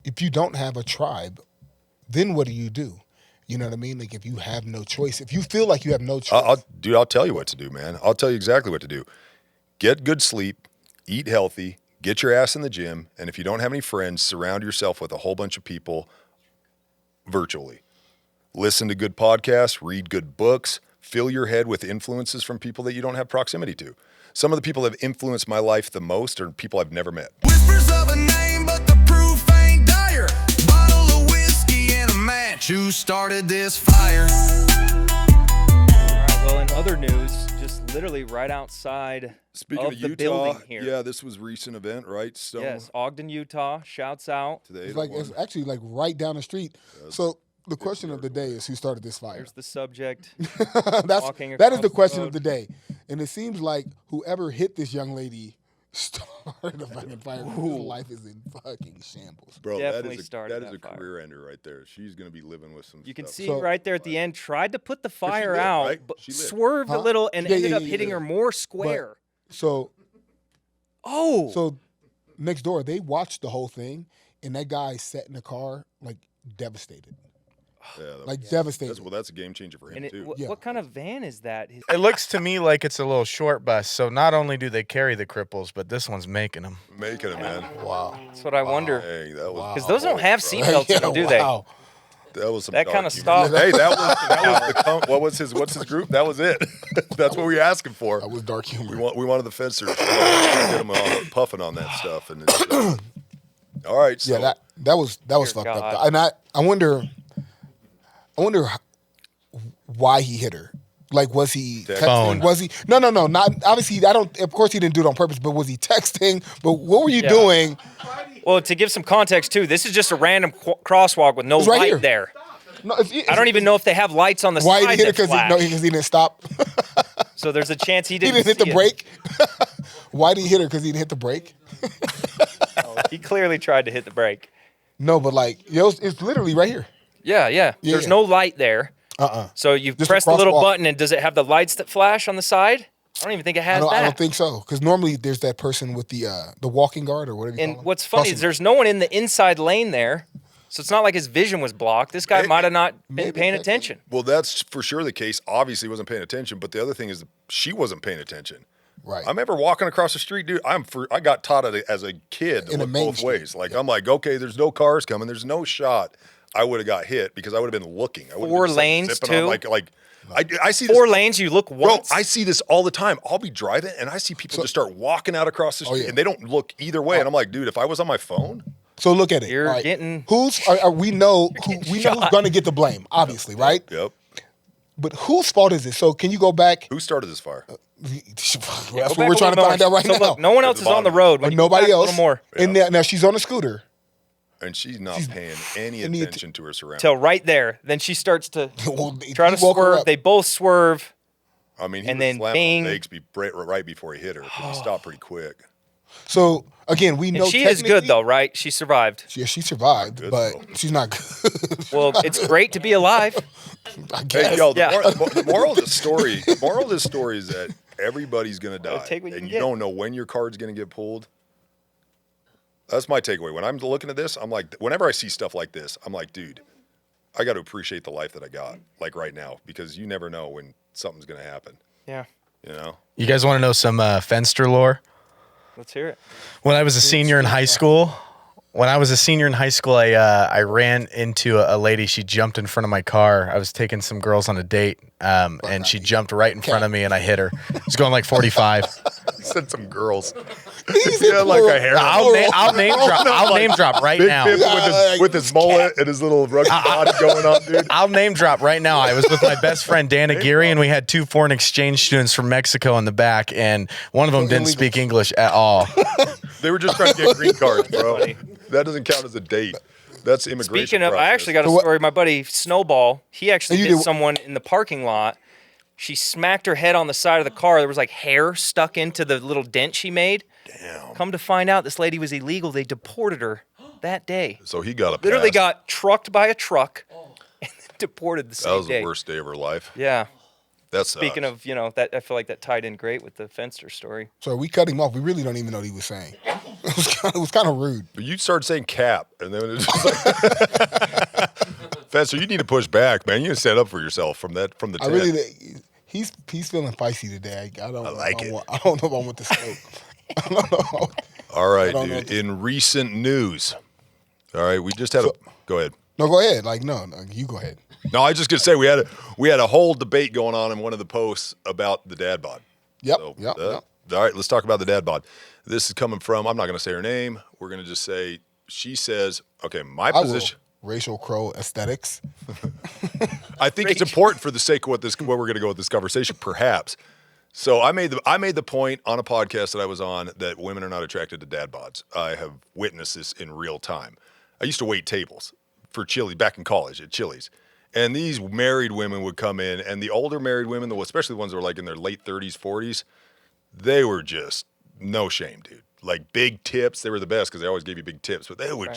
if you don't have a tribe, then what do? You know what I mean? Like if you have no choice, if you feel like you have no choice. I'll tell you what to do, man. I'll tell you exactly what to do. Get good sleep, eat healthy, get your ass in the gym, and if you don't have any friends, surround yourself with a whole bunch of people virtually. Listen to good podcasts, read good books, fill your head with influences from people that you don't have proximity to. Some of the people that have influenced my life the most are people I've never met. Whispers of a name, but the proof ain't dire. Bottle of whiskey and a match. Who started this fire? All right, well, in other news, just literally right outside Speaking of the Utah, building here. yeah, this was a recent event, right? So Yes, Ogden, Utah. Shouts out. today, It's actually like right down the street. So the question of the day is who started this fire? Here's the subject. That is the question of the day. And it seems like whoever hit this young lady started a fucking fire. Her life is in fucking shambles. bro, Definitely that started is that a fire. career ender right there. She's gonna be living with some. You can stuff. see So- right there at the end, tried to put the fire lived, out, right? but She lived. swerved a Huh? little and Yeah, ended yeah, up yeah, hitting yeah. her more square. So So next door, they watched the whole thing, and that guy sat in the car like devastated. Yeah, Like devastated. that's a game changer for him and too. Yeah. what kind of van is that? It looks to me like it's a little short bus. So not only do they carry the cripples, but this one's making them. Making it, man. Wow. That's what I wonder. Dang, that was Because those don't have seatbelts in them, do they? Wow. that was some That dark kinda humor. stuff. Hey, that was what's his group? That was it. That's what we were asking for. That was dark humor. We wanted the fencers to get them puffing on that stuff. And it's, all right, so Yeah, that was Dear fucked God. up. And I wonder why he hit her. Like, was he texting? Phone. Was he? No. Not obviously. I don't. Of course, he didn't do it on purpose. But was he texting? But what were you Yeah. doing? Well, to give some context too, this is just a random crosswalk with no It's right light here. there. No, I don't even know if they have lights on the Why side did he hit her? that flash. Because he didn't stop. So there's a chance he He didn't didn't hit the see it. brake. Why did he hit her? Because he didn't hit the brake. He clearly tried to hit the brake. No, but like, yo, it's literally right here. Yeah. There's no light there. So you Just a press the little crosswalk. button, and does it have the lights that flash on the side? I don't even think it has I that. don't think so. Because normally there's that person with the walking guard or whatever you And call it. what's funny Crossing is there's no one in the inside lane there. So it's not like his vision was blocked. This guy might have not been maybe paying that- attention. well, that's for sure the case. Obviously, he wasn't paying attention. But the other thing is, she wasn't paying attention. Right. I remember walking across the street, dude. I got taught as a kid to In a look main both street. ways. Like I'm like, okay, there's no cars coming. There's no shot. I would have got hit because I would have been looking. I would've Four been, like, lanes, zipping on, too? like I see Four this, lanes, you look bro. once. I see this all the time. I'll be driving and I see people just start walking out across the street yeah. and they don't look either way. And I'm like, dude, if I was on my phone, So look at it. You're All right. getting- we know who's going to get the blame, obviously, right? yep. But whose fault is it? So can you go back? Who started this fire? That's Go what back we're a trying to little find more. out right So now. look, no one else At is the on the bottom. road. Or When you go nobody back a else. little more. And now she's on a scooter. And she's not paying any and the- attention to her surroundings. Till right there. Then she starts to Well, try to he woke her swerve. up. They both swerve. I mean, he and was then slamming bing. on the brakes right before he hit her because he stopped pretty quick. So again, we know And she is good technically- though, right? She survived. Yeah, she survived, good, but bro. she's not good. Well, it's great to be alive. I guess. Hey, yo, Yeah. the moral of the story. The moral of this story is that everybody's gonna die, take what you and can you get. don't know when your card's gonna get pulled. That's my takeaway. When I'm looking at this, I'm like, whenever I see stuff like this, I'm like, dude, I got to appreciate the life that I got, like right now, because you never know when something's gonna happen. Yeah. You know? You guys want to know some Fenster lore? Let's hear it. When I was a senior in high school, I ran into a lady. She jumped in front of my car. I was taking some girls on a date, and she jumped right in front of me, and I hit her. I was going like 45. He said some girls. He's Yeah, in like plural. a hair. I'll name drop right Big now. Pip with his mullet and his little rugby body going on, dude. I'll name drop right now. I was with my best friend Dan Aguirre, and we had two foreign exchange students from Mexico in the back, and one of them didn't speak English at all. They were just trying to get green cards, bro. That doesn't count as a date. That's immigration. Speaking of, I process. actually got a So what- story. My buddy Snowball, he actually You hit did- someone in the parking lot. She smacked her head on the side of the car. There was like hair stuck into the little dent she made. Damn. Come to find out, this lady was illegal. They deported her that day. So he got a Literally pass. got trucked by a truck and then deported the That same was day. the worst day of her life. Yeah. That sucks. Speaking of, that I feel like that tied in great with the Fenster story. So we cut him off. We really don't even know what he was saying. It was kind of rude. But you started saying cap, and then it was just like, Fenster, you need to push back, man. You need to stand up for yourself from the tent. He's feeling feisty today. I don't like it. I don't know if I want to smoke. I don't know. All right, dude. In recent news, all right, we just had go ahead. No, go ahead. No, you go ahead. No, I was just gonna say we had a whole debate going on in one of the posts about the dad bod. Yep. So, Yep. All right, let's talk about the dad bod. This is coming from. I'm not gonna say her name. We're gonna just say she says. Okay, my position. Racial crow aesthetics. I think it's important for the sake of what we're gonna go with this conversation, perhaps. So I made the point on a podcast that I was on that women are not attracted to dad bods. I have witnessed this in real time. I used to wait tables for Chili's back in college at Chili's. And these married women would come in, and the older married women, especially the ones that were like in their late 30s, 40s, they were just no shame, dude. Like big tips. They were the best because they always gave you big tips, but they would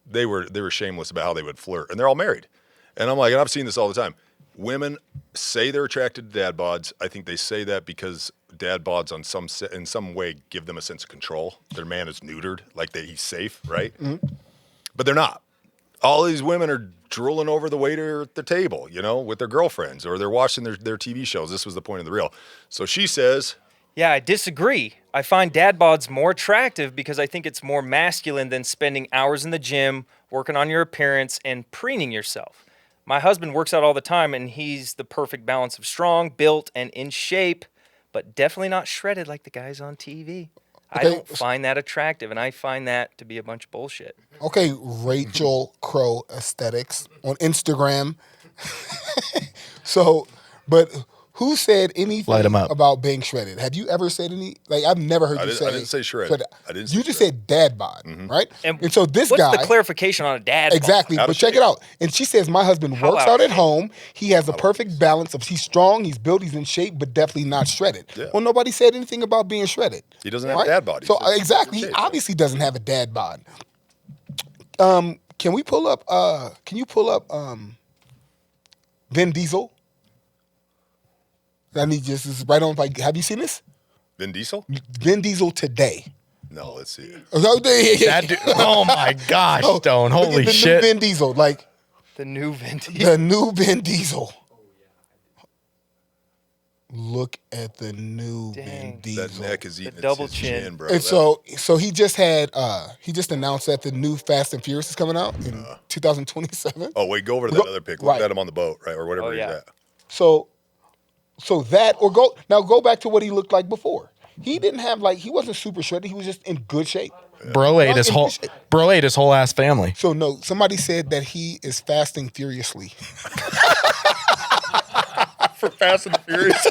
they were shameless about how they would flirt. And they're all married. And I'm like, and I've seen this all the time. Women say they're attracted to dad bods. I think they say that because dad bods in some way give them a sense of control. Their man is neutered, like he's safe, right? Mm-hmm. But they're not. All these women are drooling over the waiter at the table, with their girlfriends, or they're watching their TV shows. This was the point of the reel. So she says, yeah, I disagree. I find dad bods more attractive because I think it's more masculine than spending hours in the gym, working on your appearance, and preening yourself. My husband works out all the time, and he's the perfect balance of strong, built, and in shape, but definitely not shredded like the guys on TV. Okay. I don't find that attractive, and I find that to be a bunch of bullshit. Okay, Rachel Crow Aesthetics on Instagram. But who said anything about being shredded? Have you ever said any? I've never heard you say. I didn't say shredded. You just said dad bod, right? And so this guy. What's the clarification on a dad bod? Exactly, but check it out. And she says, my husband works out at home. He has a perfect balance of he's strong, he's built, he's in shape, but definitely not shredded. Yeah. Well, nobody said anything about being shredded. He doesn't have a dad bod. So exactly, he obviously doesn't have a dad bod. Can you pull up Vin Diesel? I need this is right on. Have you seen this? Vin Diesel? Vin Diesel today. No, let's see it. Oh my gosh, Stone! Holy shit! New Vin Diesel, the new Vin Diesel. The new Vin Diesel. Look at the new Vin Diesel. That neck is eating double his chin, bro. And so he just announced that the new Fast and Furious is coming out in 2027. Oh wait, go over to that other pic. Look at him on the boat, right, or whatever he's at. So that, or go back to what he looked like before. He didn't have he wasn't super shredded. He was just in good shape. Bro ate his whole ass family. So no, somebody said that he is fasting furiously. For Fast and Furious.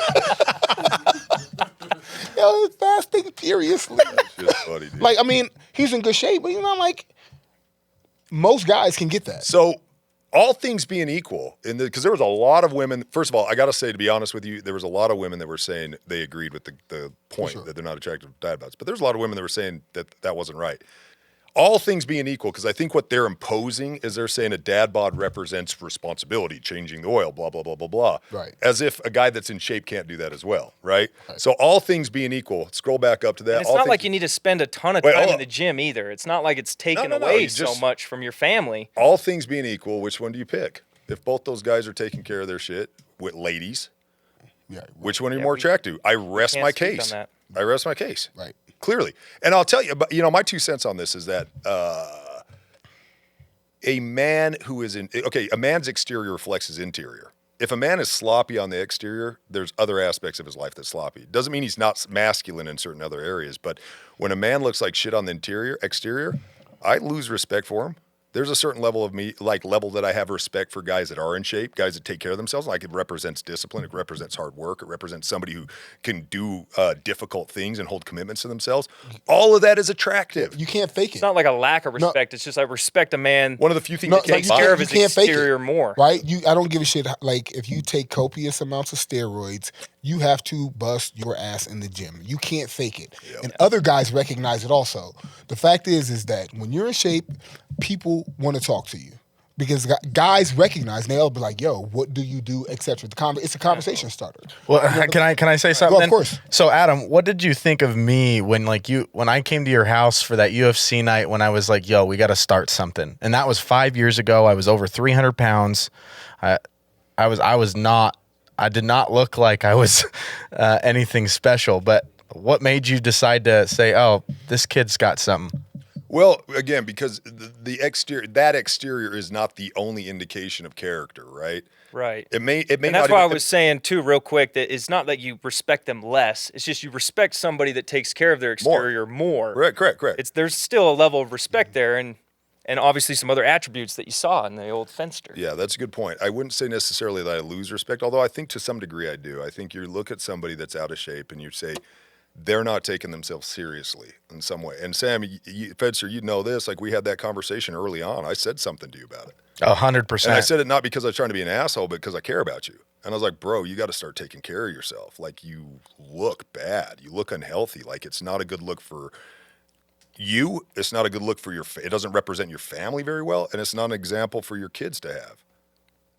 Yo, he's fasting furiously. That's just funny, dude. He's in good shape, but most guys can get that. So, all things being equal, because there was a lot of women. First of all, I got to say, to be honest with you, there was a lot of women that were saying they agreed with the point that they're not attracted to dad bods. But there's a lot of women that were saying that wasn't right. All things being equal, because I think what they're imposing is they're saying a dad bod represents responsibility, changing the oil, blah, blah, blah, blah, blah. Right. As if a guy that's in shape can't do that as well, right? So all things being equal, scroll back up to that. And it's not like you need to spend a ton of time in the gym either. It's not like it's taken away so much from your family. All things being equal, which one do you pick? If both those guys are taking care of their shit with ladies, which one are you more attracted to? I rest my case. I rest my case. Right. Clearly. And I'll tell you, my 2 cents on this is that a man who is a man's exterior reflects his interior. If a man is sloppy on the exterior, there's other aspects of his life that's sloppy. Doesn't mean he's not masculine in certain other areas, but when a man looks like shit on the exterior, I lose respect for him. There's a certain level of level that I have respect for guys that are in shape, guys that take care of themselves. It represents discipline. It represents hard work. It represents somebody who can do difficult things and hold commitments to themselves. All of that is attractive. You can't fake it. It's not like a lack of respect. It's just I respect a man. One of the few things that takes care of his exterior more. Right? I don't give a shit. If you take copious amounts of steroids, you have to bust your ass in the gym. You can't fake it. Yep. And other guys recognize it also. The fact is that when you're in shape, people want to talk to you. Because guys recognize, and they'll be like, "Yo, what do you do?" Etc. It's a conversation starter. Well, can I say something? Well, of course. So, Adam, what did you think of me when I came to your house for that UFC night when I was like, "Yo, we got to start something," and that was 5 years ago. I was over 300 pounds. I did not look like I was anything special. But what made you decide to say, "Oh, this kid's got something"? Well, again, because that exterior is not the only indication of character, right? Right. It may. And that's why I was saying too, real quick, that it's not that you respect them less. It's just you respect somebody that takes care of their exterior more. Right, correct. There's still a level of respect there, and obviously some other attributes that you saw in the old Fenster. Yeah, that's a good point. I wouldn't say necessarily that I lose respect, although I think to some degree I do. I think you look at somebody that's out of shape and you say, they're not taking themselves seriously in some way. And Sam, Fenster, you know this. Like, we had that conversation early on. I said something to you about it. 100%. And I said it not because I was trying to be an asshole, but because I care about you. And I was like, bro, you got to start taking care of yourself. Like, you look bad. You look unhealthy. Like, it's not a good look for you. It's not a good look for it doesn't represent your family very well. And it's not an example for your kids to have.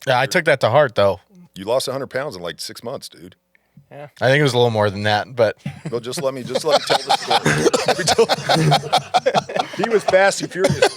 Yeah, I took that to heart, though. You lost 100 pounds in like 6 months, dude. Yeah. I think it was a little more than that, but well, just let me tell the story. He was fast and furiously.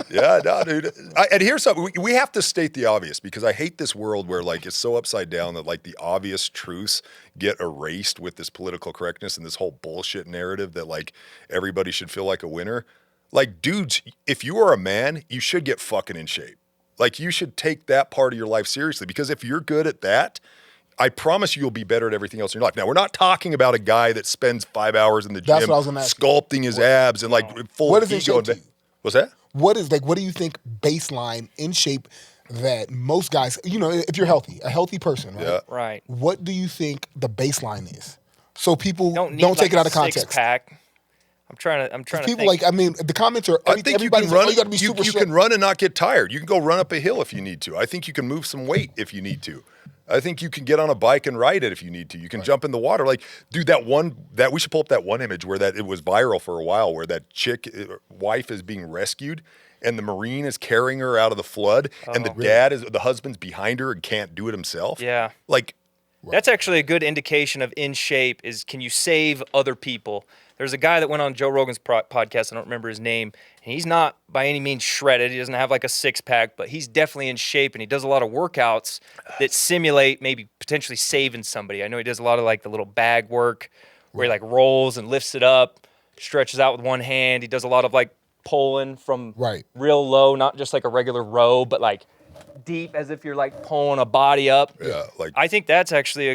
Yeah, no, dude. And here's something we have to state the obvious, because I hate this world where like it's so upside down that like the obvious truths get erased with this political correctness and this whole bullshit narrative that like everybody should feel like a winner. Like, dudes, if you are a man, you should get fucking in shape. Like, you should take that part of your life seriously, because if you're good at that, I promise you'll be better at everything else in your life. Now, we're not talking about a guy that spends 5 hours in the gym sculpting his abs and like full of ego. What's that? What do you think baseline in shape that most guys, if you're healthy, a healthy person, right? Yeah. Right. What do you think the baseline is? So people don't like take it out of context. Six-pack. I'm trying to people think. The comments are. I think you can run. You got to be super. You can run and not get tired. You can go run up a hill if you need to. I think you can move some weight if you need to. I think you can get on a bike and ride it if you need to. You can jump in the water. Like, dude, we should pull up that one image where it was viral for a while, where that wife is being rescued and the Marine is carrying her out of the flood, and the husband's behind her and can't do it himself. Yeah. Like, that's actually a good indication of in shape is, can you save other people? There's a guy that went on Joe Rogan's podcast. I don't remember his name. And he's not by any means shredded. He doesn't have like a six-pack, but he's definitely in shape, and he does a lot of workouts that simulate maybe potentially saving somebody. I know he does a lot of like the little bag work where he like rolls and lifts it up, stretches out with one hand. He does a lot of like pulling from real low, not just like a regular row, but like deep, as if you're like pulling a body up. Yeah, like, I think that's actually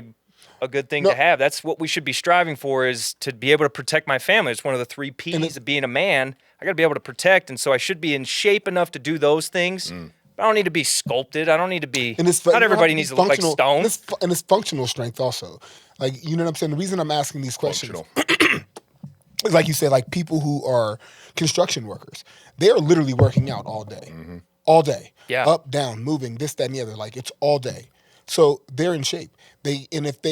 a good thing to have. That's what we should be striving for, is to be able to protect my family. It's one of the 3 P's of being a man. I got to be able to protect, and so I should be in shape enough to do those things. But I don't need to be sculpted. I don't need to be. Not everybody needs to look like stone. And it's functional strength also. Like, you know what I'm saying? The reason I'm asking these questions is, like you said, like people who are construction workers, they're literally working out all day. Mm-hmm. All day. Yeah. Up, down, moving, this, that, and the other. Like, it's all day. So they're in shape. If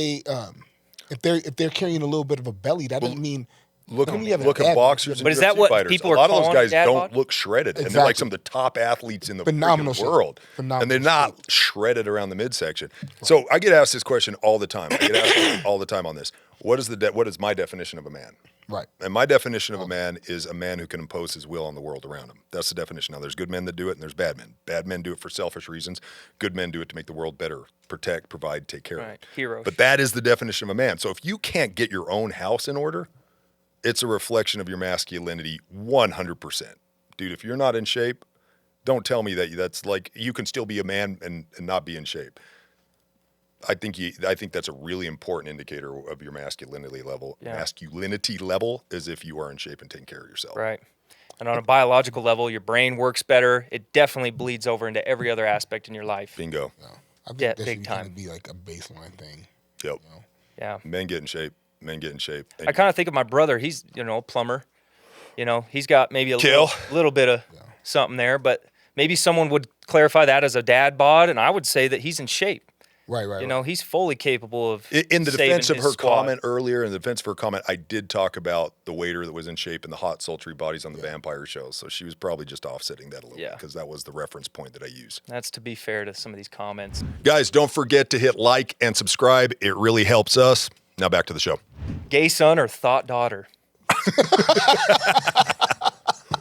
they're carrying a little bit of a belly, that doesn't mean look at boxers and but is that what fighters. People are a lot of those guys don't bod? look shredded, Exactly. and they're like some of the top athletes in the freaking world. And they're not shredded around the midsection. So I get asked this question all the time. I get asked all the time on this. What is my definition of a man? Right. And my definition of a man is a man who can impose his will on the world around him. That's the definition. Now, there's good men that do it, and there's bad men. Bad men do it for selfish reasons. Good men do it to make the world better, protect, provide, take care of it. Heroes. But that is the definition of a man. So if you can't get your own house in order, it's a reflection of your masculinity 100%. Dude, if you're not in shape, don't tell me that's like you can still be a man and not be in shape. I think that's a really important indicator of your masculinity level. Yeah. Masculinity level is if you are in shape and taking care of yourself. Right. And on a biological level, your brain works better. It definitely bleeds over into every other aspect in your life. Bingo. Yeah. I think Yeah, that big should time. kind of be like a baseline thing. Yep. Yeah. Men get in shape. I kind of think of my brother. He's, a plumber. He's got maybe a little bit of something there, but maybe someone would clarify that as a dad bod, and I would say that he's in shape. Right. You know, he's fully capable of In the saving defense of his her squad. comment earlier, in the defense of her comment, I did talk about the waiter that was in shape and the hot, sultry bodies on the vampire show. So she was probably just offsetting that a little bit because that was the reference point that I used. That's to be fair to some of these comments. Guys, don't forget to hit like and subscribe. It really helps us. Now back to the show. Gay son or thought daughter?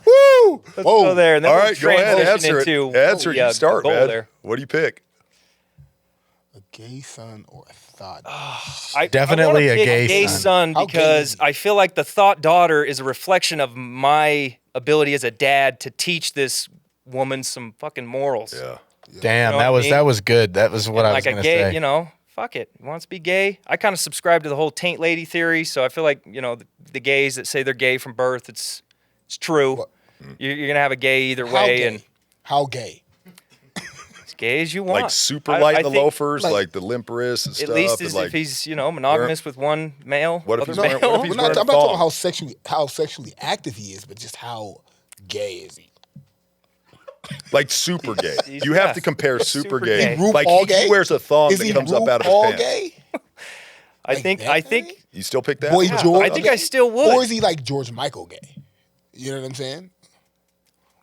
Woo! Let's go there. And then All we'll right, go ahead. transition Answer into it. Answer it. yeah, You start, goal man. there. What do you pick? A gay son or a thought? I Definitely wanna a pick gay son How gay because is he? I feel like the thought daughter is a reflection of my ability as a dad to teach this woman some fucking morals. Yeah. Damn, You know what I mean? that was good. That was what I was Like gonna a gay, say. you know, fuck it. He wants to be gay. I kind of subscribe to the whole taint lady theory, so I feel like, you know, the gays that say they're gay from birth, it's true. You're gonna have a gay either How way, gay? and How gay? as gay as you want. Like super I light in the think loafers, like- like the limp wrists and At stuff. least and as like, if he's, you know, monogamous with one male. What if other he's wearing- male. what if he's I'm not wearing a talking about thong? how sexually active he is, but just how gay is he? like super gay. He's- You have yeah, to compare super super gay. gay. RuPaul Like gay? he wears a thong Is that he comes up out of his RuPaul pants. gay? I Like think that I gay? think You still pick that? Boy Yeah. George. I think I still would. Or is he like George Michael gay? You know what I'm saying?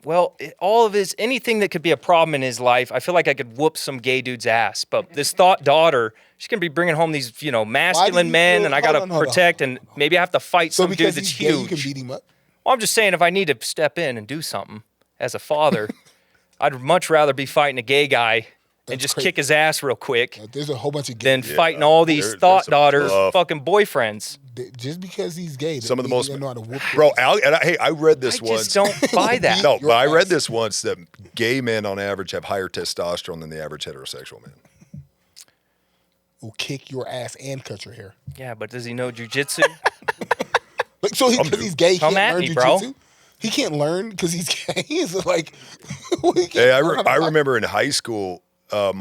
well, all of his anything that could be a problem in his life, I feel like I could whoop some gay dude's ass. But this thought daughter, she's gonna be bringing home these, you know, masculine you men, feel- and I gotta hold on. protect, and maybe I have to fight So some dude because that's he's gay, you can huge. beat him up. Well, I'm just saying, if I need to step in and do something as a father, I'd much rather be fighting a gay guy and That's just crazy. kick his ass real quick There's a whole bunch of gay. than fighting all these there's thought some daughters' tough- fucking boyfriends. Just because he's gay, Some of the doesn't most, mean he don't know how to whoop bro. their- Hey, I read I this once. just don't buy that. No, Your but I read ass. this once that gay men on average have higher testosterone than the average heterosexual man. will kick your ass and cut your hair. Yeah, but does he know jujitsu? Like, so because he's gay, he Come can't at learn me, bro. jujitsu? He can't learn because he's gay. He's like, he can't Hey, I learn how to box. remember in high school, a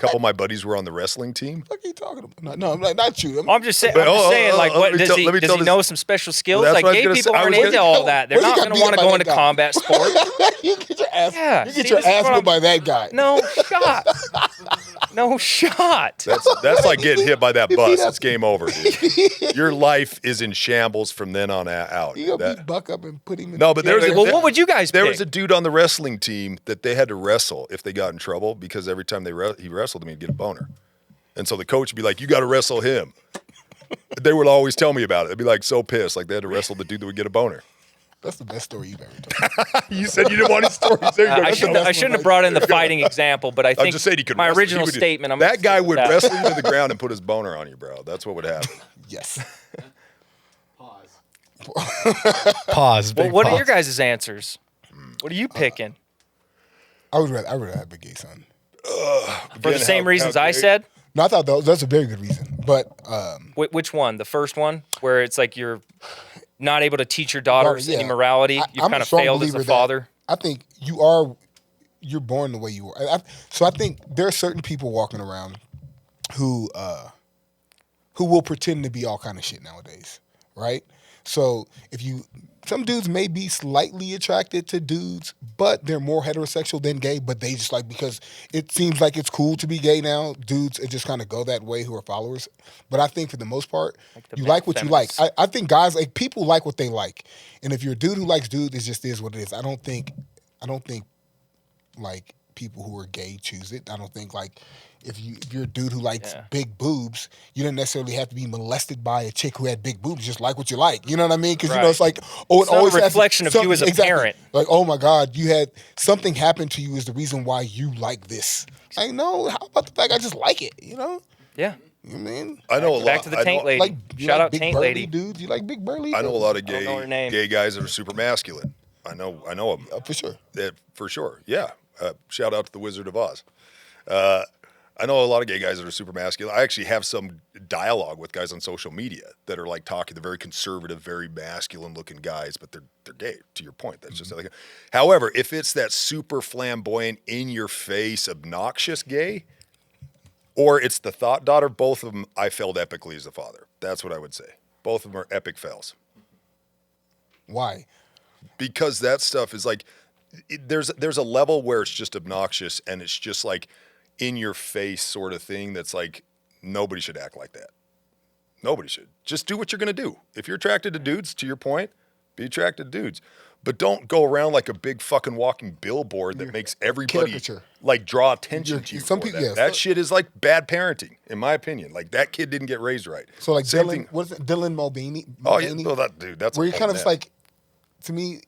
couple of my buddies were on the wrestling team. What are you talking about? No, I'm like, not you. I'm just saying. But, Like, let what me does tell- he? let me Does tell he this- know some special skills? Well, that's Like, what I was gay gonna people say. I aren't was into gonna- all that. They're Where you not got going to beat want up to by go that into guy? combat sport. You get your ass. Yeah, You see, get your this is ass what whipped I'm- by that guy. No shot. No shot. That's like getting hit by that If he bus. does- It's game over, dude. Your life is in shambles from then on out. You gonna That- beat Buck up and put him in. No, but there was Well, what would you guys There pick? was a dude on the wrestling team that they had to wrestle if they got in trouble because every time he wrestled him, he'd get a boner. And so the coach would be like, "You got to wrestle him." They would always tell me about it. They'd be like so pissed, like they had to wrestle the dude that would get a boner. That's the best story you've ever told. You said you didn't want his stories. There you go. I shouldn't have brought in the fighting example, but I I'm think just saying he could. my wrestle. He original would do- statement. I'm that guy would that. wrestle you to the ground and put his boner on you, bro. That's what would happen. Yes. Pause. Well, Big what pause. are your guys' answers? What are you picking? I would rather have a gay son. For the Again, same how reasons I great- said? No, I thought that's a very good reason. But Which one? The first one, where it's like you're not able to teach your daughters yeah. any morality. You've I'm kind a of strong failed as a believer that father. I think you're born the way you are. So I think there are certain people walking around who will pretend to be all kind of shit nowadays, right? So some dudes may be slightly attracted to dudes, but they're more heterosexual than gay, but they just like, because it seems like it's cool to be gay now, dudes just kind of go that way who are followers. But I think for the most part, the you male like what you like. feminists. I think guys, like, people like what they like. And if you're a dude who likes dudes, it just is what it is. I don't think like people who are gay choose it. I don't think like if you're a dude who likes big boobs, you don't necessarily have to be molested by a chick who had big boobs. Just like what you like. You know what I mean? Because you know, it's like, oh, It's not a always has to- reflection of you as a parent. Like, oh my God, you had something happen to you is the reason why you like this. Like, no, how about the fact I just like it? You know? Yeah. You know what I mean? I know a lot. Back to the I taint know- lady. Like, you Shout like out big taint burly lady. dudes. You like big burly? I know a lot of I don't know her name. gay guys that are super masculine. I know them. For sure. For sure. Yeah. Shout out to the Wizard of Oz. I know a lot of gay guys that are super masculine. I actually have some dialogue with guys on social media that are like talking. They're very conservative, very masculine looking guys, but they're gay. To your point, that's just like. However, if it's that super flamboyant, in your face, obnoxious gay, or it's the thought daughter, both of them I failed epically as a father. That's what I would say. Both of them are epic fails. Why? Because that stuff is like, there's a level where it's just obnoxious and it's just like, in your face sort of thing that's like, nobody should act like that. Nobody should. Just do what you're going to do. If you're attracted to dudes, to your point, be attracted to dudes. But don't go around like a big fucking walking billboard that makes everybody caricature. like draw attention to you. Some for people- that. yeah, That so- shit is like bad parenting, in my opinion. Like that kid didn't get raised right. So like Same Dylan, thing- what is it? Dylan Mulvaney? Oh yeah, well, that dude. That's where a you're whole kind of just net. like, to me,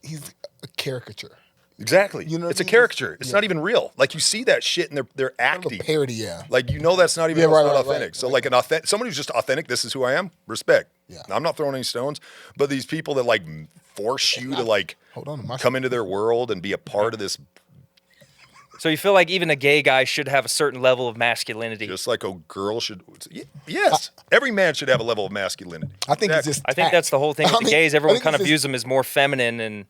he's a caricature. exactly. you know what It's I a mean? caricature. It's Yeah. not even real. Like you see that shit and they're Kind of acting. a parody, yeah. Like that's not even Yeah, right, it's not right, authentic. right, So right. like an authentic somebody who's just authentic. This is who I am. Respect. Yeah. I'm not throwing any stones. But these people that like force you to like Hold on, my come into their world and be a part of this, So you feel like even a gay guy should have a certain level of masculinity. just like a girl should. Yes, every man should have a level of masculinity. I think it's Exactly. just. I think that's the whole thing with I the mean, gays. I Everyone think kind it's of just- views them as more feminine and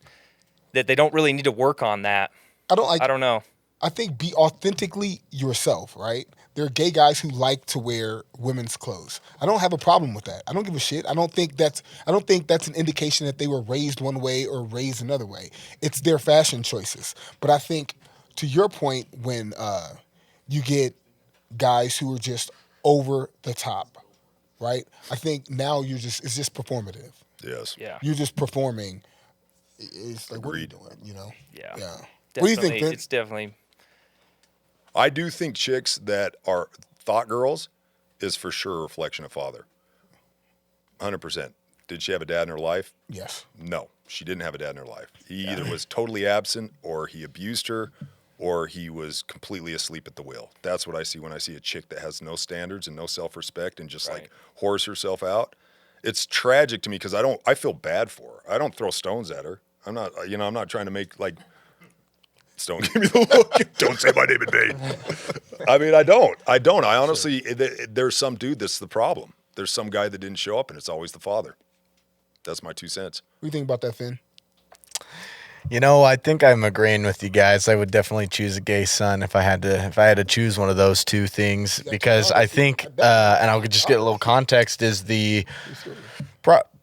that they don't really need to work on that. I don't like. I don't know. I think be authentically yourself, right? There are gay guys who like to wear women's clothes. I don't have a problem with that. I don't give a shit. I don't think that's an indication that they were raised one way or raised another way. It's their fashion choices. But I think, to your point, when you get guys who are just over the top, right? I think now it's just performative. Yes. Yeah. You're just performing. It's like, what are you Agreed. doing? You know? Yeah. Yeah. What do you think, Definitely, Vince? it's definitely I do think chicks that are thought girls is for sure a reflection of father. 100%. Did she have a dad in her life? Yes. No, she didn't have a dad in her life. He either was totally absent or he abused her or he was completely asleep at the wheel. That's what I see when I see a chick that has no standards and no self-respect and just like whores herself out. It's tragic to me because I feel bad for her. I don't throw stones at her. I'm not trying to make like Stone give me the look. Don't say my name in vain. I mean, I don't. I honestly, there's some dude that's the problem. There's some guy that didn't show up, and it's always the father. That's my 2 cents. What do you think about that, Finn? You know, I think I'm agreeing with you guys. I would definitely choose a gay son if I had to choose one of those two things, because I think, and I'll just get a little context, is the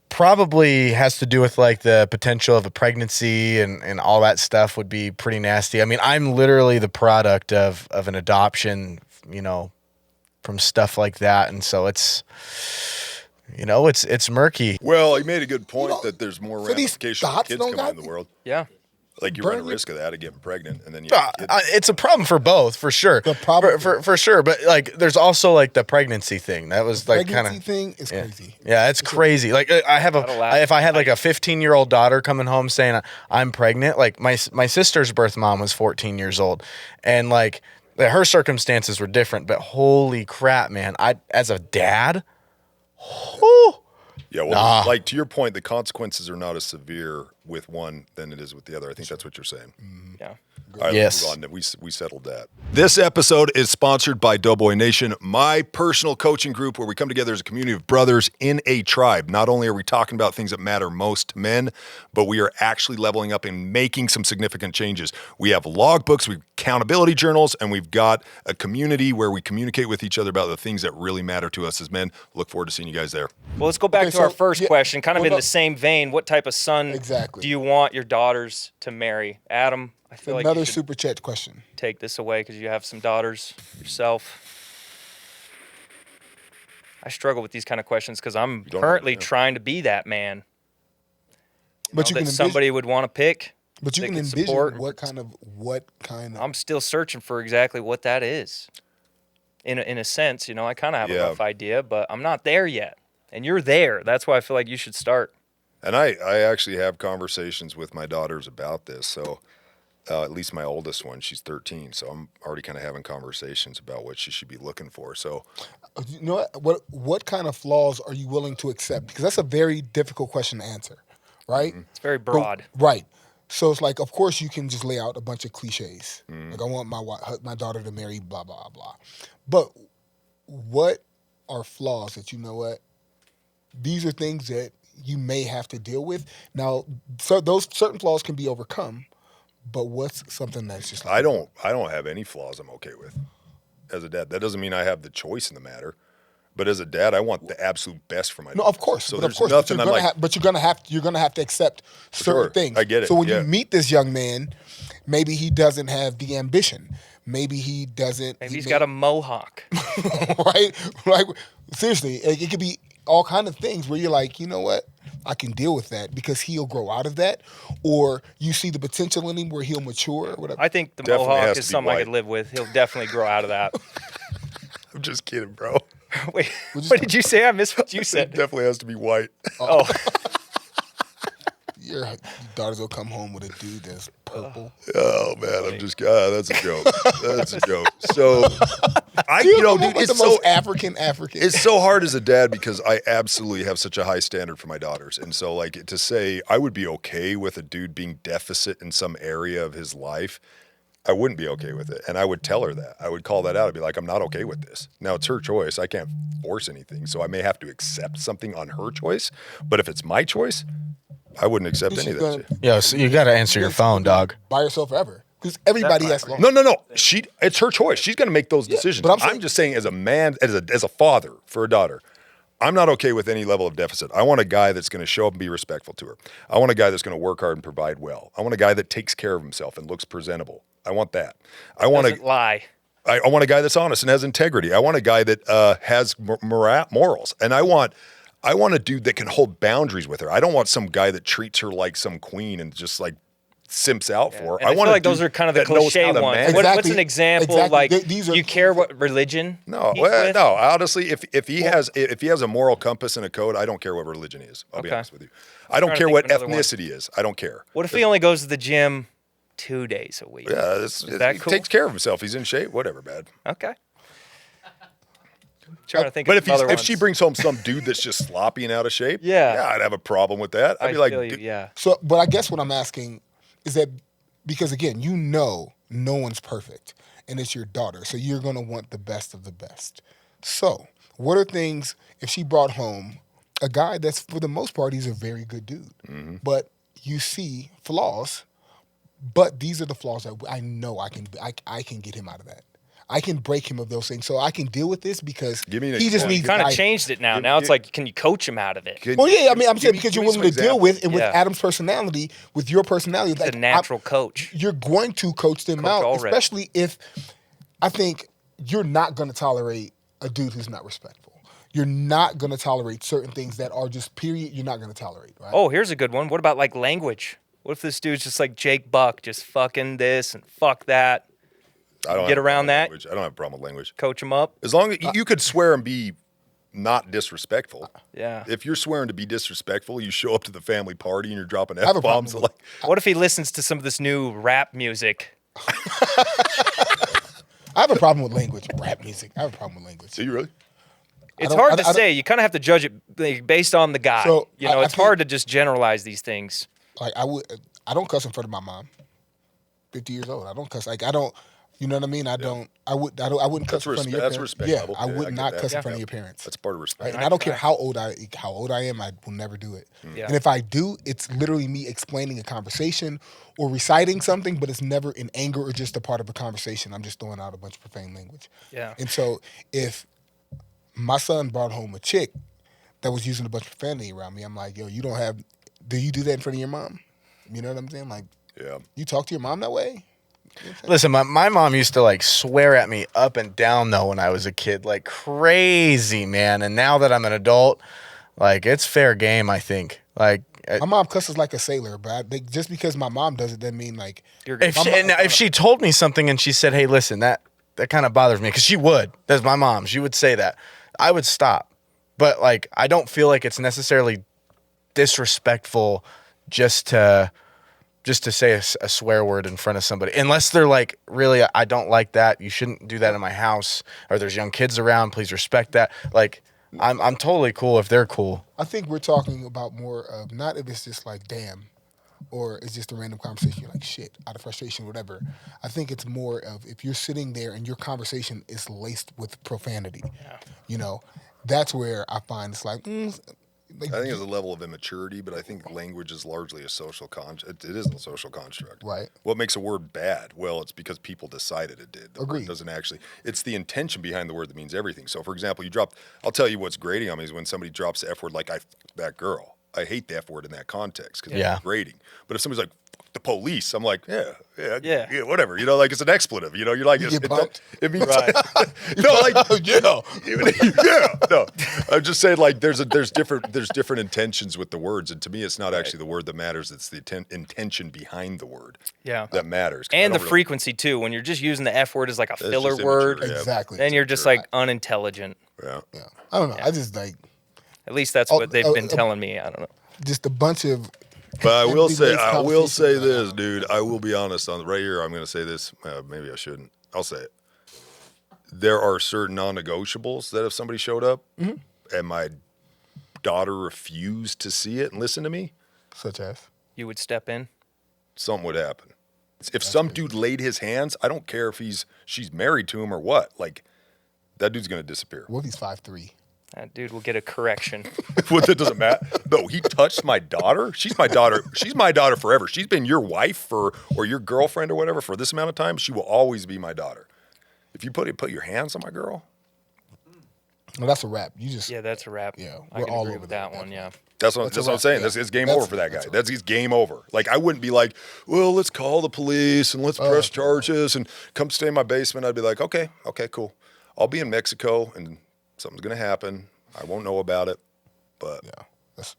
probably has to do with like the potential of a pregnancy and all that stuff would be pretty nasty. I mean, I'm literally the product of an adoption, you know, from stuff like that, and so it's, you know, it's murky. Well, he made a good point know, that there's more for these ramifications of thoughts kids don't coming got in the me. world. yeah. Like you run a Burn your- risk of that, of getting pregnant, and then you have kids. It's a problem for both, for sure. The problem- for sure, but like, there's also like the pregnancy thing. That was like kind Pregnancy of thing is crazy. Yeah, it's crazy. Like I have That'll last. if I had like a 15-year-old daughter coming home saying I'm pregnant, like my sister's birth mom was 14 years old, and like her circumstances were different. But holy crap, man! I as a dad, whew, Yeah, well, like to your point, the consequences are not as severe with one than it is with the other. I think that's what you're saying. Yeah. All right, Yes. let's move on. We settled that. This episode is sponsored by Doughboy Nation, my personal coaching group where we come together as a community of brothers in a tribe. Not only are we talking about things that matter most to men, but we are actually leveling up and making some significant changes. We have logbooks, we've accountability journals, and we've got a community where we communicate with each other about the things that really matter to us as men. Look forward to seeing you guys there. Well, let's go back Okay, to our so, first yeah, question, kind of well, in no- the same vein. What type of son Exactly. do you want your daughters to marry? Adam, I feel like Another you should super chat question. take this away because you have some daughters yourself. I struggle with these kind of questions because I'm don't currently know, yeah. trying to be that man. But You you know, can that somebody would want to pick. But you they can could envision support. what kind of. I'm still searching for exactly what that is. In a sense, you know, I kind of have Yeah. a rough idea, but I'm not there yet. And you're there. That's why I feel like you should start. And I actually have conversations with my daughters about this. So at least my oldest one, she's 13. So I'm already kind of having conversations about what she should be looking for. So You know what kind of flaws are you willing to accept? Because that's a very difficult question to answer, right? It's very But- broad. right. So it's like, of course, you can just lay out a bunch of cliches. Like, I want my daughter to marry blah blah blah. But what are flaws that you know what? These are things that you may have to deal with. Now, so those certain flaws can be overcome. But what's something that's just like, I don't have any flaws I'm okay with as a dad. That doesn't mean I have the choice in the matter. But as a dad, I want the absolute best for my No, daughter. of course. So but there's of course, nothing but I'm you're like, gonna you're gonna have to accept certain sure. things. I get it, So when yeah. you meet this young man, maybe he doesn't have the ambition. Maybe he doesn't. Maybe he's got a mohawk. right? Like seriously, it could be all kind of things where you're like, you know what? I can deal with that because he'll grow out of that, or you see the potential in him where he'll mature or whatever. I think the Definitely has mohawk to is be something I white. could live with. He'll definitely grow out of that. I'm just kidding, bro. Wait, what did you say? I missed what you It said. definitely has to be white. Oh, Your daughters will come home with a dude that's purple. Oh man, I'm just that's a joke. That's a joke. So Dude, dude, the it's most so African. it's so hard as a dad because I absolutely have such a high standard for my daughters. And so like to say I would be okay with a dude being deficit in some area of his life, I wouldn't be okay with it. And I would tell her that. I would call that out. I'd be like, I'm not okay with this. Now it's her choice. I can't force anything. So I may have to accept something on her choice. But if it's my choice, I wouldn't accept any of that shit. Yo, so you got to answer your phone, dog. By yourself forever. Because everybody has to. No. It's her choice. She's going to make those decisions. but I'm just saying, as a man, as a father for a daughter, I'm not okay with any level of deficit. I want a guy that's going to show up and be respectful to her. I want a guy that's going to work hard and provide well. I want a guy that takes care of himself and looks presentable. I want that. I want doesn't lie. I want a guy that's honest and has integrity. I want a guy that has morals, and I want a dude that can hold boundaries with her. I don't want some guy that treats her like some queen and just like simps out for her. And I want feel a like those dude are kind of the that knows how cliche to ones. manage. What's Exactly. an example? Exactly. Like, These are- do you care what religion? No, he's well, with? no. Honestly, if he has a moral compass and a code, I don't care what religion he is. I'll be Okay. honest with you. I don't trying to care think what of another one. ethnicity is. I don't care. What if he only goes to the gym 2 days a week? Yeah, that he cool? takes care of himself. He's in shape. Whatever, man. Okay. Trying to think But of some other if she ones. brings home some dude that's just sloppy and out of shape, Yeah. I'd have a problem with that. I'd I be like, feel you, dude, yeah. So, but I guess what I'm asking is that because again, you know, no one's perfect, and it's your daughter, so you're gonna want the best of the best. So, what are things if she brought home a guy that's for the most part he's a very good dude, but you see flaws, but these are the flaws that I know I can get him out of that. I can break him of those things, so I can deal with this because Give me an he just example. needs You kind of guidance. changed it now. Now it's like, can you coach him out of it? Could- Well, yeah, I mean, I'm give saying me- because give you're me willing some to deal with, examples. and with Yeah. Adam's personality, with your personality, He's a natural coach. You're going to coach them out, already. especially if I think you're not going to tolerate a dude who's not respectful. You're not going to tolerate certain things that are just period. You're not going to tolerate, right? Oh, here's a good one. What about like language? What if this dude's just like Jake Buck, just fucking this and fuck that? I don't Get have a around problem with that? language. I don't have a problem with language. Coach him up? As long as you could swear and be not disrespectful. Yeah. If you're swearing to be disrespectful, you show up to the family party and you're dropping have a problem F-bombs. with- Like, What if he listens to some of this new rap music? I have a problem with language, rap music. I have a problem with language. do you really? It's don't- hard I to don't- say. You kind of have to judge it like, based on the guy. So, you know, I it's think- hard to just generalize these things. Like I don't cuss in front of my mom. 50 years old. I don't cuss. Like I don't. You know what I mean? I wouldn't cuss in front of your That's parents. respect Yeah, level. I Yeah, would I get not that. cuss in Yeah. front of your parents. That's part of Right? respect. And I don't care how old I am, I will never do it. Yeah. And if I do, it's literally me explaining a conversation or reciting something, but it's never in anger or just a part of a conversation. I'm just throwing out a bunch of profane language. Yeah. And so if my son brought home a chick that was using a bunch of profanity around me, I'm like, yo, do you do that in front of your mom? You know what I'm saying? Like, Yeah. you talk to your mom that way? Listen, my mom used to like swear at me up and down though when I was a kid, like crazy, man. And now that I'm an adult, like it's fair game, I think. Like My mom cusses like a sailor, but just because my mom does it doesn't mean like You're if she told me something and she said, "Hey, listen, that kind of bothers me," because she would. That's my mom. She would say that. I would stop, but like I don't feel like it's necessarily disrespectful just to say a swear word in front of somebody, unless they're like, really, I don't like that. You shouldn't do that in my house, or there's young kids around. Please respect that. Like, I'm totally cool if they're cool. I think we're talking about more of not if it's just like damn, or it's just a random conversation. You're like shit out of frustration, whatever. I think it's more of if you're sitting there and your conversation is laced with profanity. Yeah. You know, that's where I find it's like. I think there's a level of immaturity, but I think language is largely a social construct. It is a social construct. Right. What makes a word bad? Well, it's because people decided it did. The word Agreed. doesn't actually. It's the intention behind the word that means everything. So, for example, I'll tell you what's grating on me is when somebody drops the F word like "I f- that girl." I hate the F word in that context because Yeah. it's grating. But if somebody's like "F- the police. I'm like, yeah, Yeah. whatever. You know, like it's an expletive. You know, you're like, You get pumped? it means Right. no, like yeah. yeah, no. I'm just saying, like, there's different intentions with the words, and to me, it's not actually the word that matters. It's the intention behind the word. Yeah. That matters. And the frequency too. When you're just using the F word as like a filler just word, immature, yeah. Exactly. then you're just like unintelligent. Yeah. Yeah. I don't know. I just like At least that's what they've been telling me. I don't know. just a bunch of. But I will say, empty-laced conversations this, dude. I will be honest on right here. I'm going to say this. Maybe I shouldn't. I'll say it. There are certain non-negotiables that if somebody showed up and my daughter refused to see it and listen to me, Such as. You would step in. something would happen. If some dude laid his hands, I don't care if she's married to him or what. Like, that dude's going to disappear. What if he's 5'3"? That dude will get a correction. What, that doesn't matter. No, he touched my daughter. She's my daughter. She's my daughter forever. She's been your wife or your girlfriend or whatever for this amount of time. She will always be my daughter. If you put your hands on my girl, Well, that's a wrap. You just. Yeah, that's a wrap. Yeah, I we're can all agree over with that. that one. Yeah. that's what That's a I'm wrap, saying. yeah. It's game That's- over for that guy. that's a That's it's game over. Like, I wouldn't be like, well, let's call the police and let's press charges and come stay in my basement. I'd be like, okay, cool. I'll be in Mexico and something's gonna happen. I won't know about it, but Yeah. That's,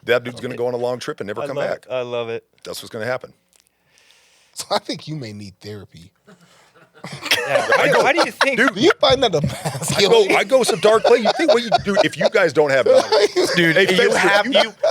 that dude's gonna go on a long trip and never come back. I love it. That's what's gonna happen. so I think you may need therapy. Yeah. Why do you think? Do you find that a masculine? I go some dark place. You think what you do if you guys don't have boundaries? Dude, Hey, you Fenster, have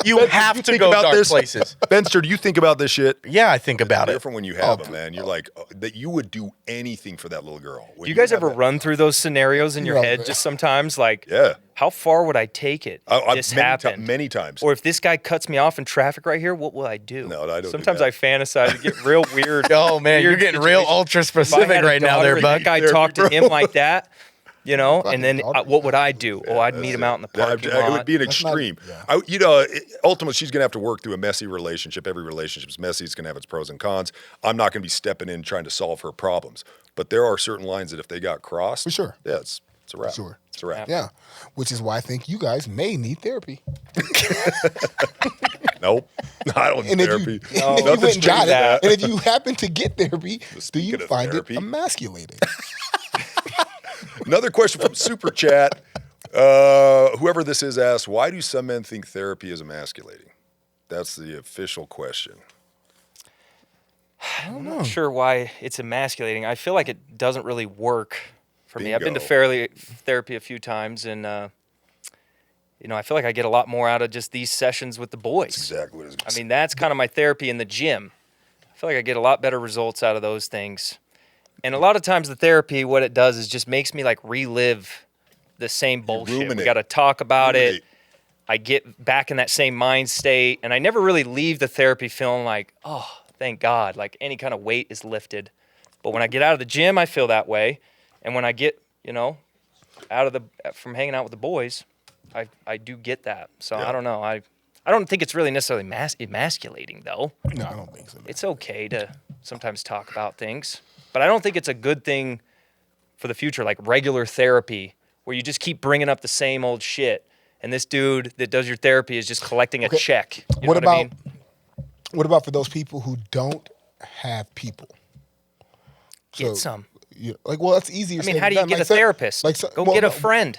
you have to think go about dark this? places. Benster, do you think about this shit? Yeah, I think about it. Different when you have them, man. You're like that. You would do anything for that little girl. Do you guys ever run through those scenarios in your Yeah, head man. just sometimes? Like, Yeah. how far would I take it if this happened? Many times. Or if this guy cuts me off in traffic right here, what will I do? No, I don't do Sometimes that. I fantasize and get real weird. Oh man, you're weird getting real situations. ultra If I specific had a right now, daughter there, and bud. That guy talked to him like that, and then daughter. what would I do? I'd meet him out in the parking It lot. would be an That's not- extreme. yeah. Ultimately, she's going to have to work through a messy relationship. Every relationship's messy. It's going to have its pros and cons. I'm not going to be stepping in trying to solve her problems. But there are certain lines that if they got crossed, For sure. yeah, it's a wrap. sure. It's a wrap. Yeah. Which is why I think you guys may need therapy. Nope, I don't And need if therapy. you, if you Nothing went and strange got with it, that. and if you happen to get therapy, do Speaking you of find therapy. it emasculating? Another question from Super Chat. Whoever this is asks, why do some men think therapy is emasculating? That's the official question. I'm not sure why it's emasculating. I feel like it doesn't really work for me. I've been to Bingo. therapy a few times, and I feel like I get a lot more out of just these sessions with the boys. Exactly what it is. I mean, that's kind of my therapy in the gym. I feel like I get a lot better results out of those things. And a lot of times the therapy, what it does is just makes me like relive the same bullshit. We ruminate. got to talk about Ruminate. it. I get back in that same mind state, and I never really leave the therapy feeling like, oh, thank God, like any kind of weight is lifted. But when I get out of the gym, I feel that way. And when I get, from hanging out with the boys, I do get that. So Yeah. I don't know. I don't think it's really necessarily emasculating, though. No, I don't think so. It's okay to sometimes talk about things, but I don't think it's a good thing for the future, like regular therapy, where you just keep bringing up the same old shit. And this dude that does your therapy is just collecting a check. You know What what about I mean? what about for those people who don't have people? Get some. Well, that's easier. I mean, said how do than you done. get a therapist? Go get a friend.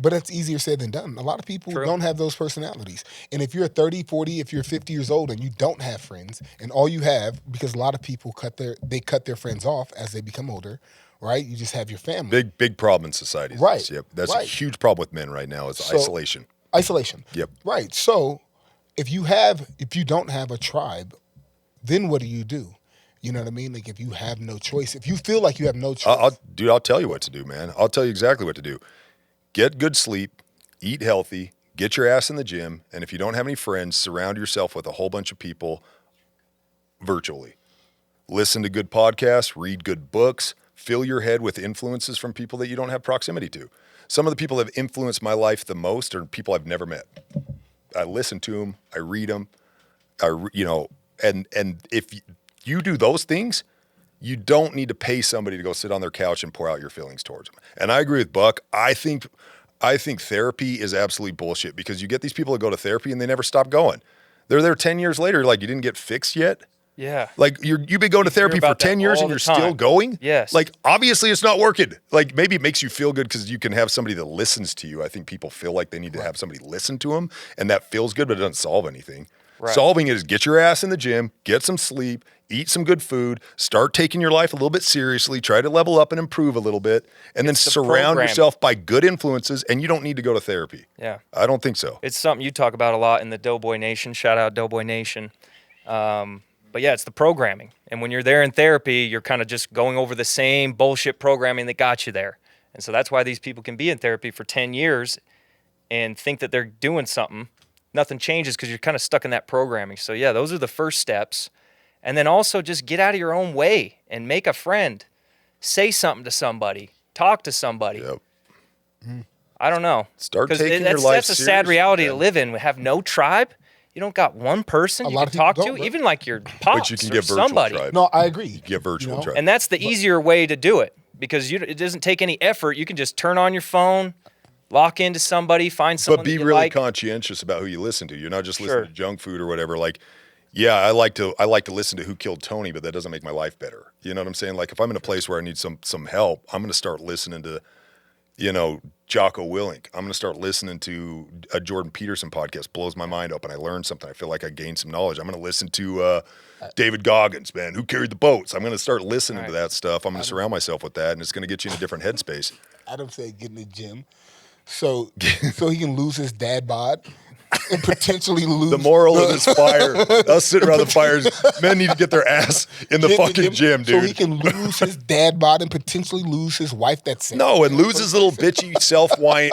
But that's easier said than done. A lot of people True. don't have those personalities. And if you're 30, 40, if you're 50 years old and you don't have friends, and all you have, because a lot of people cut their friends off as they become older, right? You just have your family. Big problem in society. is Right, this. Yep. That's a right. huge problem with men right now is So- isolation. Isolation. Yep. Right. So if you don't have a tribe, then what do? You know what I mean? Like if you have no choice, if you feel like you have no choice. I'll tell you what to do, man. I'll tell you exactly what to do. Get good sleep, eat healthy, get your ass in the gym, and if you don't have any friends, surround yourself with a whole bunch of people virtually. Listen to good podcasts, read good books, fill your head with influences from people that you don't have proximity to. Some of the people that have influenced my life the most are people I've never met. I listen to them, I read them, and if you do those things, you don't need to pay somebody to go sit on their couch and pour out your feelings towards them. And I agree with Buck. I think therapy is absolutely bullshit because you get these people that go to therapy and they never stop going. They're there 10 years later, like, you didn't get fixed yet. Yeah. Like you've been going to hear therapy for about that 10 years all and the you're still time. going? Yes. Like obviously it's not working. Like maybe it makes you feel good because you can have somebody that listens to you. I think people feel like they need to have somebody listen to them, and that feels good, but it doesn't solve anything. Right. Solving it is get your ass in the gym, get some sleep, eat some good food, start taking your life a little bit seriously, try to level up and improve a little bit, and then It's the surround programming. yourself by good influences, and you don't need to go to therapy. Yeah. I don't think so. It's something you talk about a lot in the Doughboy Nation. Shout out Doughboy Nation. But yeah, it's the programming. And when you're there in therapy, you're kind of just going over the same bullshit programming that got you there. And so that's why these people can be in therapy for 10 years and think that they're doing something. Nothing changes because you're kind of stuck in that programming. So yeah, those are the first steps. And then also just get out of your own way and make a friend. Say something to somebody. Talk to somebody. Yep. I don't know. Start 'Cause taking your life That's a sad seriously, reality man. to live in. We have no tribe. You don't got one person A you lot can of people talk don't, to, bro. even like your pops But you can or get virtual somebody. tribe. No, I agree. Get virtual You know? tribe. And that's the easier way to do it because it doesn't take any effort. You can just turn on your phone, lock into somebody, find someone But be that you really like. conscientious about who you listen to. You're not just listening Sure. to junk food or whatever. Like, yeah, I like to listen to Who Killed Tony, but that doesn't make my life better. You know what I'm saying? Like, if I'm in a place where I need some help, I'm going to start listening to, Jocko Willink. I'm going to start listening to a Jordan Peterson podcast. Blows my mind open. I learned something. I feel like I gained some knowledge. I'm going to listen to David Goggins, man, who carried the boats. I'm going to start listening to that stuff. I'm going to surround myself with that, and it's going to get you in a different headspace. Adam said get in the gym so he can lose his dad bod and potentially lose The moral of this fire, us sitting around the fires, men need to get their ass in the fucking gym, dude. So he can lose his dad bod and potentially lose his wife. That's it. No, and lose his little bitchy self-whine,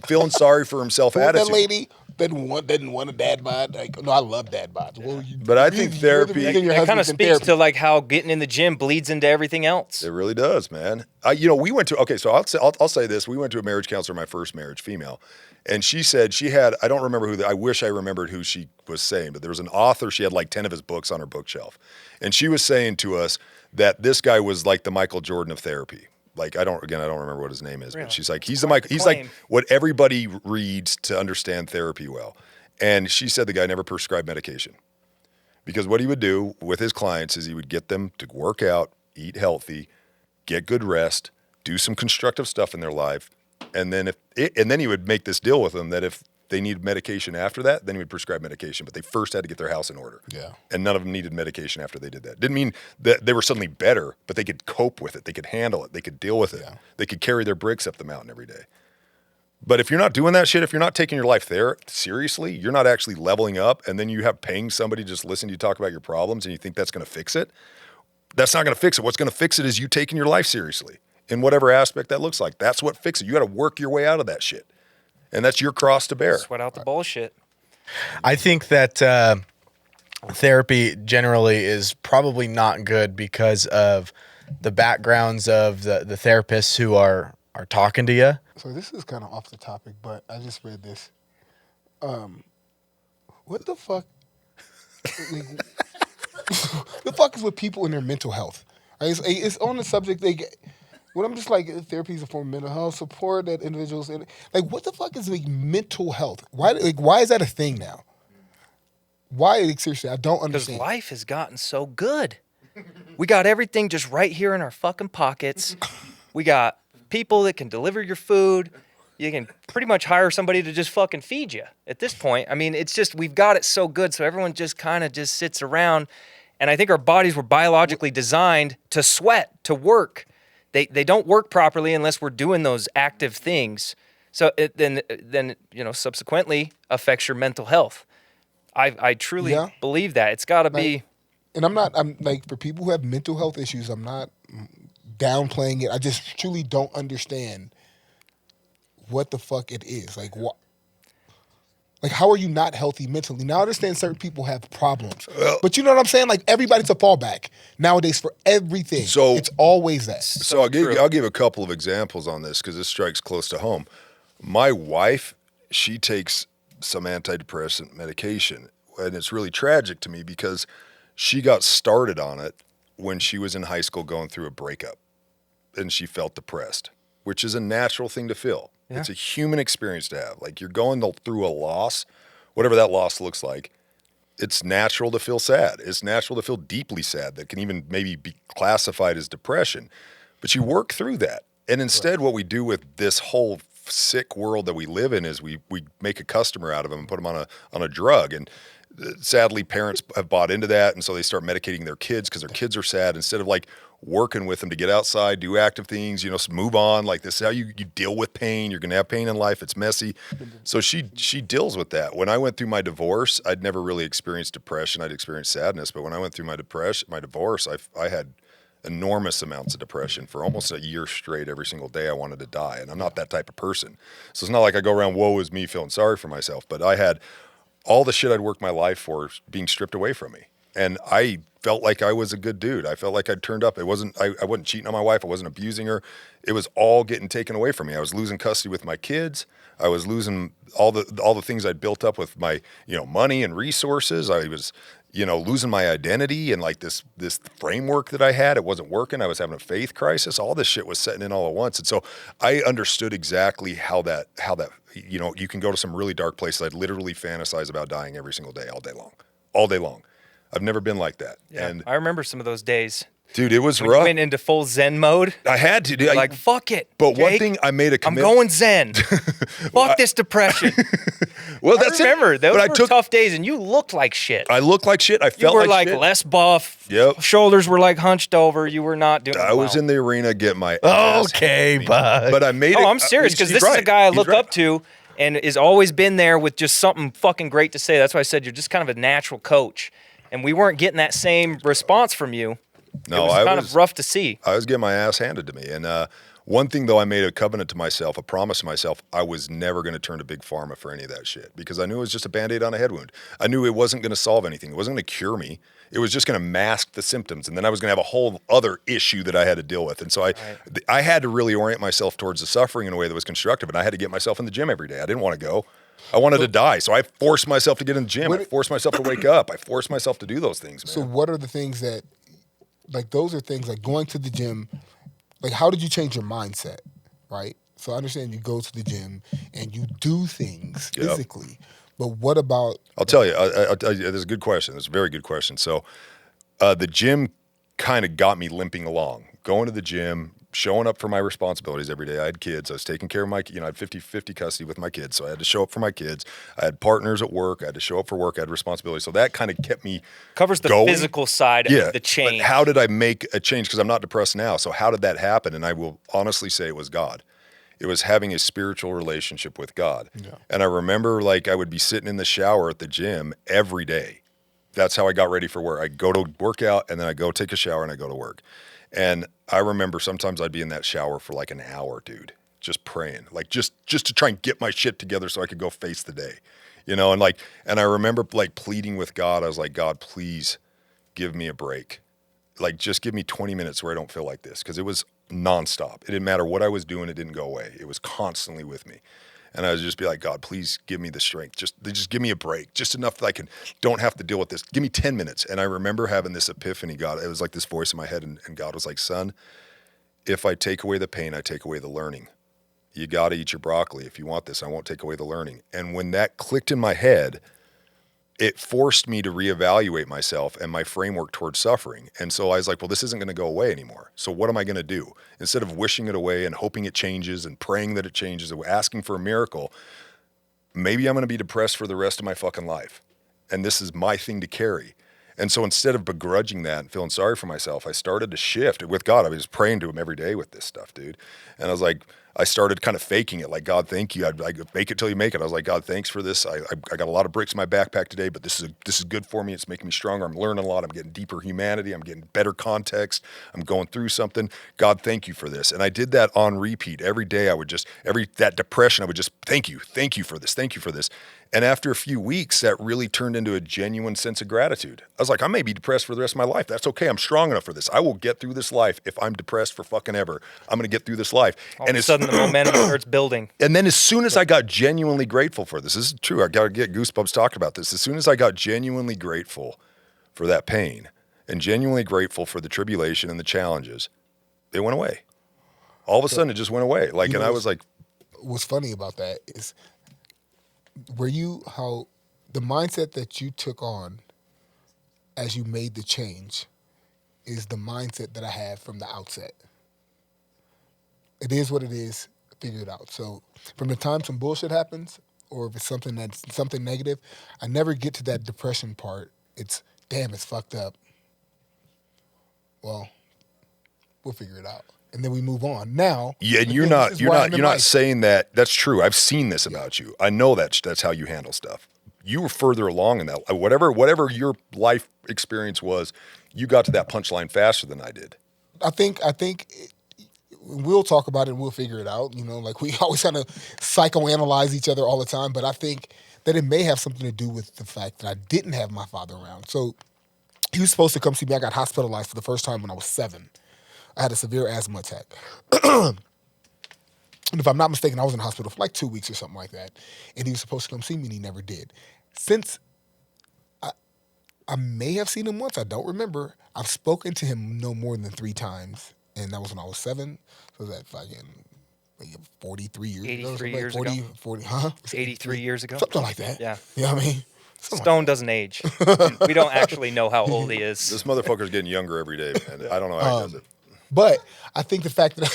feeling sorry for himself That attitude. lady didn't want a dad bod. Like, no, I love dad bods. Well, But I think you're the therapy- reason your That kind of husband's in speaks therapy. to like how getting in the gym bleeds into everything else. It really does, man. We went to, okay, so I'll say this. We went to a marriage counselor, my first marriage, female. And she said she had, I don't remember I wish I remembered who she was saying, but there was an author, she had like 10 of his books on her bookshelf. And she was saying to us that this guy was like the Michael Jordan of therapy. Like, I don't remember what his name is, but she's like, he's like what everybody reads to understand therapy well. And she said the guy never prescribed medication. Because what he would do with his clients is he would get them to work out, eat healthy, get good rest, do some constructive stuff in their life, and then he would make this deal with them that if they needed medication after that, then he would prescribe medication. But they first had to get their house in order. Yeah. And none of them needed medication after they did that. Didn't mean that they were suddenly better, but they could cope with it. They could handle it. They could deal with it. Yeah. They could carry their bricks up the mountain every day. But if you're not doing that shit, if you're not taking your life there seriously, you're not actually leveling up, and then you have paying somebody to just listen to you talk about your problems and you think that's going to fix it, that's not going to fix it. What's going to fix it is you taking your life seriously in whatever aspect that looks like. That's what fixes it. You got to work your way out of that shit. And that's your cross to bear. Sweat out the bullshit. I think that therapy generally is probably not good because of the backgrounds of the therapists who are talking to you. So this is kind of off the topic, but I just read this. What the fuck? Like, the fuck is with people in their mental health? Right? It's on the subject. When I'm just like, therapy is a form of mental health support that individuals like. What the fuck is like mental health? Why is that a thing now? Why? Like, seriously, I don't Because understand. life has gotten so good. We got everything just right here in our fucking pockets. We got people that can deliver your food. You can pretty much hire somebody to just fucking feed you at this point. I mean, it's just, we've got it so good. So everyone just kind of just sits around. And I think our bodies were biologically designed to sweat, to work. They don't work properly unless we're doing those active things. So it then subsequently affects your mental health. I truly believe that. It's got to be. And I'm like, for people who have mental health issues, I'm not downplaying it. I just truly don't understand what the fuck it is. Like, what? Like, how are you not healthy mentally? Now, I understand certain people have problems. But you know what I'm saying? Like, everybody's a fallback nowadays for everything. So- it's always that. So I'll give a couple of examples on this because this strikes close to home. My wife, she takes some antidepressant medication, and it's really tragic to me because she got started on it when she was in high school going through a breakup, and she felt depressed, which is a natural thing to feel. Yeah. It's a human experience to have. Like, you're going through a loss, whatever that loss looks like, it's natural to feel sad. It's natural to feel deeply sad. That can even maybe be classified as depression. But you work through that. And instead, what we do with this whole sick world that we live in is we make a customer out of them and put them on a drug. And sadly, parents have bought into that, and so they start medicating their kids because their kids are sad instead of like working with them to get outside, do active things, move on. Like, this is how you deal with pain. You're going to have pain in life. It's messy. So she deals with that. When I went through my divorce, I'd never really experienced depression. I'd experienced sadness. But when I went through my divorce, I had enormous amounts of depression for almost a year straight. Every single day I wanted to die. And I'm not that type of person. So it's not like I go around, woe is me, feeling sorry for myself. But I had all the shit I'd worked my life for being stripped away from me. And I felt like I was a good dude. I felt like I'd turned up. I wasn't cheating on my wife. I wasn't abusing her. It was all getting taken away from me. I was losing custody with my kids. I was losing all the things I'd built up with my, money and resources. I was, losing my identity and like this framework that I had. It wasn't working. I was having a faith crisis. All this shit was setting in all at once. And so I understood exactly how that, you can go to some really dark places. I'd literally fantasize about dying every single day, all day long. I've never been like that. Yeah, And I remember some of those days. dude, it was When rough. you went into full Zen mode. I had to. Dude. Like, fuck it. But one Jake, thing I made a I'm commitment. going Zen. Fuck this depression. Well, I that's remember it. those But were tough days, and you looked like shit. I looked like shit. I You felt were like shit. less buff. Yep. Shoulders were like hunched over. You were not doing I was well. in the arena getting my ass Okay, handed to me. bud. But I made it. Oh, I'm serious, because he's this is a right. guy I He's look right. up to and has always been there with just something fucking great to say. That's why I said you're just kind of a natural coach. And we weren't getting that same response from you. No, It was kind of rough to see. I was getting my ass handed to me. And one thing, though, I made a covenant to myself, a promise to myself, I was never going to turn to Big Pharma for any of that shit because I knew it was just a Band-Aid on a head wound. I knew it wasn't going to solve anything. It wasn't going to cure me. It was just going to mask the symptoms. And then I was going to have a whole other issue that I had to deal with. And so I had to really orient myself towards the suffering in a way that was constructive. And I had to get myself in the gym every day. I didn't want to go. I wanted to die. So I forced myself to get in the gym. I forced myself to wake up. I forced myself to do those things, man. So what are the things that, like, those are things like going to the gym, like, how did you change your mindset, right? So I understand you go to the gym and you do things physically, but what about? I'll tell you, this is a good question. It's a very good question. So the gym kind of got me limping along, going to the gym, showing up for my responsibilities every day. I had kids. I was taking care of my, I had 50-50 custody with my kids. So I had to show up for my kids. I had partners at work. I had to show up for work. I had responsibilities. So that kind of kept me Covers the going. physical side of the change. But how did I make a change? Because I'm not depressed now. So how did that happen? And I will honestly say it was God. It was having a spiritual relationship with God. Yeah. And I remember like I would be sitting in the shower at the gym every day. That's how I got ready for work. I go to work out and then I go take a shower and I go to work. And I remember sometimes I'd be in that shower for like an hour, dude, just praying, like just to try and get my shit together so I could go face the day, and I remember like pleading with God. I was like, God, please give me a break. Like, just give me 20 minutes where I don't feel like this. Cause it was nonstop. It didn't matter what I was doing. It didn't go away. It was constantly with me. And I would just be like, God, please give me the strength. Just give me a break, just enough that don't have to deal with this. Give me 10 minutes. And I remember having this epiphany, God. It was like this voice in my head, and God was like, son, if I take away the pain, I take away the learning. You got to eat your broccoli. If you want this, I won't take away the learning. And when that clicked in my head, it forced me to reevaluate myself and my framework towards suffering. And so I was like, well, this isn't going to go away anymore. So what am I going to do? Instead of wishing it away and hoping it changes and praying that it changes and asking for a miracle, maybe I'm going to be depressed for the rest of my fucking life. And this is my thing to carry. And so instead of begrudging that and feeling sorry for myself, I started to shift with God. I was praying to him every day with this stuff, dude. And I was like, I started kind of faking it, like, God, thank you. I fake it till you make it. I was like, God, thanks for this. I got a lot of bricks in my backpack today, but this is good for me. It's making me stronger. I'm learning a lot. I'm getting deeper humanity. I'm getting better context. I'm going through something. God, thank you for this. And I did that on repeat. Every day I would just, that depression, I would just, thank you for this. Thank you for this. And after a few weeks, that really turned into a genuine sense of gratitude. I was like, I may be depressed for the rest of my life. That's okay. I'm strong enough for this. I will get through this life. If I'm depressed for fucking ever, I'm going to get through this life. All of a sudden, the momentum starts building. And then as soon as I got genuinely grateful for this is true. I got to get goosebumps talking about this. As soon as I got genuinely grateful for that pain and genuinely grateful for the tribulation and the challenges, it went away. All of a sudden, it just went away. Like, and I was like, what's funny about that is how the mindset that you took on as you made the change is the mindset that I had from the outset. It is what it is. Figure it out. So from the time some bullshit happens, or if it's something negative, I never get to that depression part. It's damn, it's fucked up. Well, we'll figure it out, and then we move on. Now, Yeah, and again, you're not life. saying that. That's true. I've seen this about you. I know that's how you handle stuff. You were further along in that. Whatever your life experience was, you got to that punchline faster than I did. I think we'll talk about it and we'll figure it out. You know, like we always kind of psychoanalyze each other all the time, but I think that it may have something to do with the fact that I didn't have my father around. So he was supposed to come see me. I got hospitalized for the first time when I was 7. I had a severe asthma attack. And if I'm not mistaken, I was in the hospital for like 2 weeks or something like that. And he was supposed to come see me and he never did. Since I may have seen him once, I don't remember. I've spoken to him no more than 3 times. And that was when I was 7. So that fucking 43 years 83 ago. years 40, ago. 40, huh? 83 years ago. Something like that. Yeah. You know what I mean? Something Stone doesn't age. We don't actually know how old he is. This motherfucker's getting younger every day, man. I don't know how he does it. But I think the fact that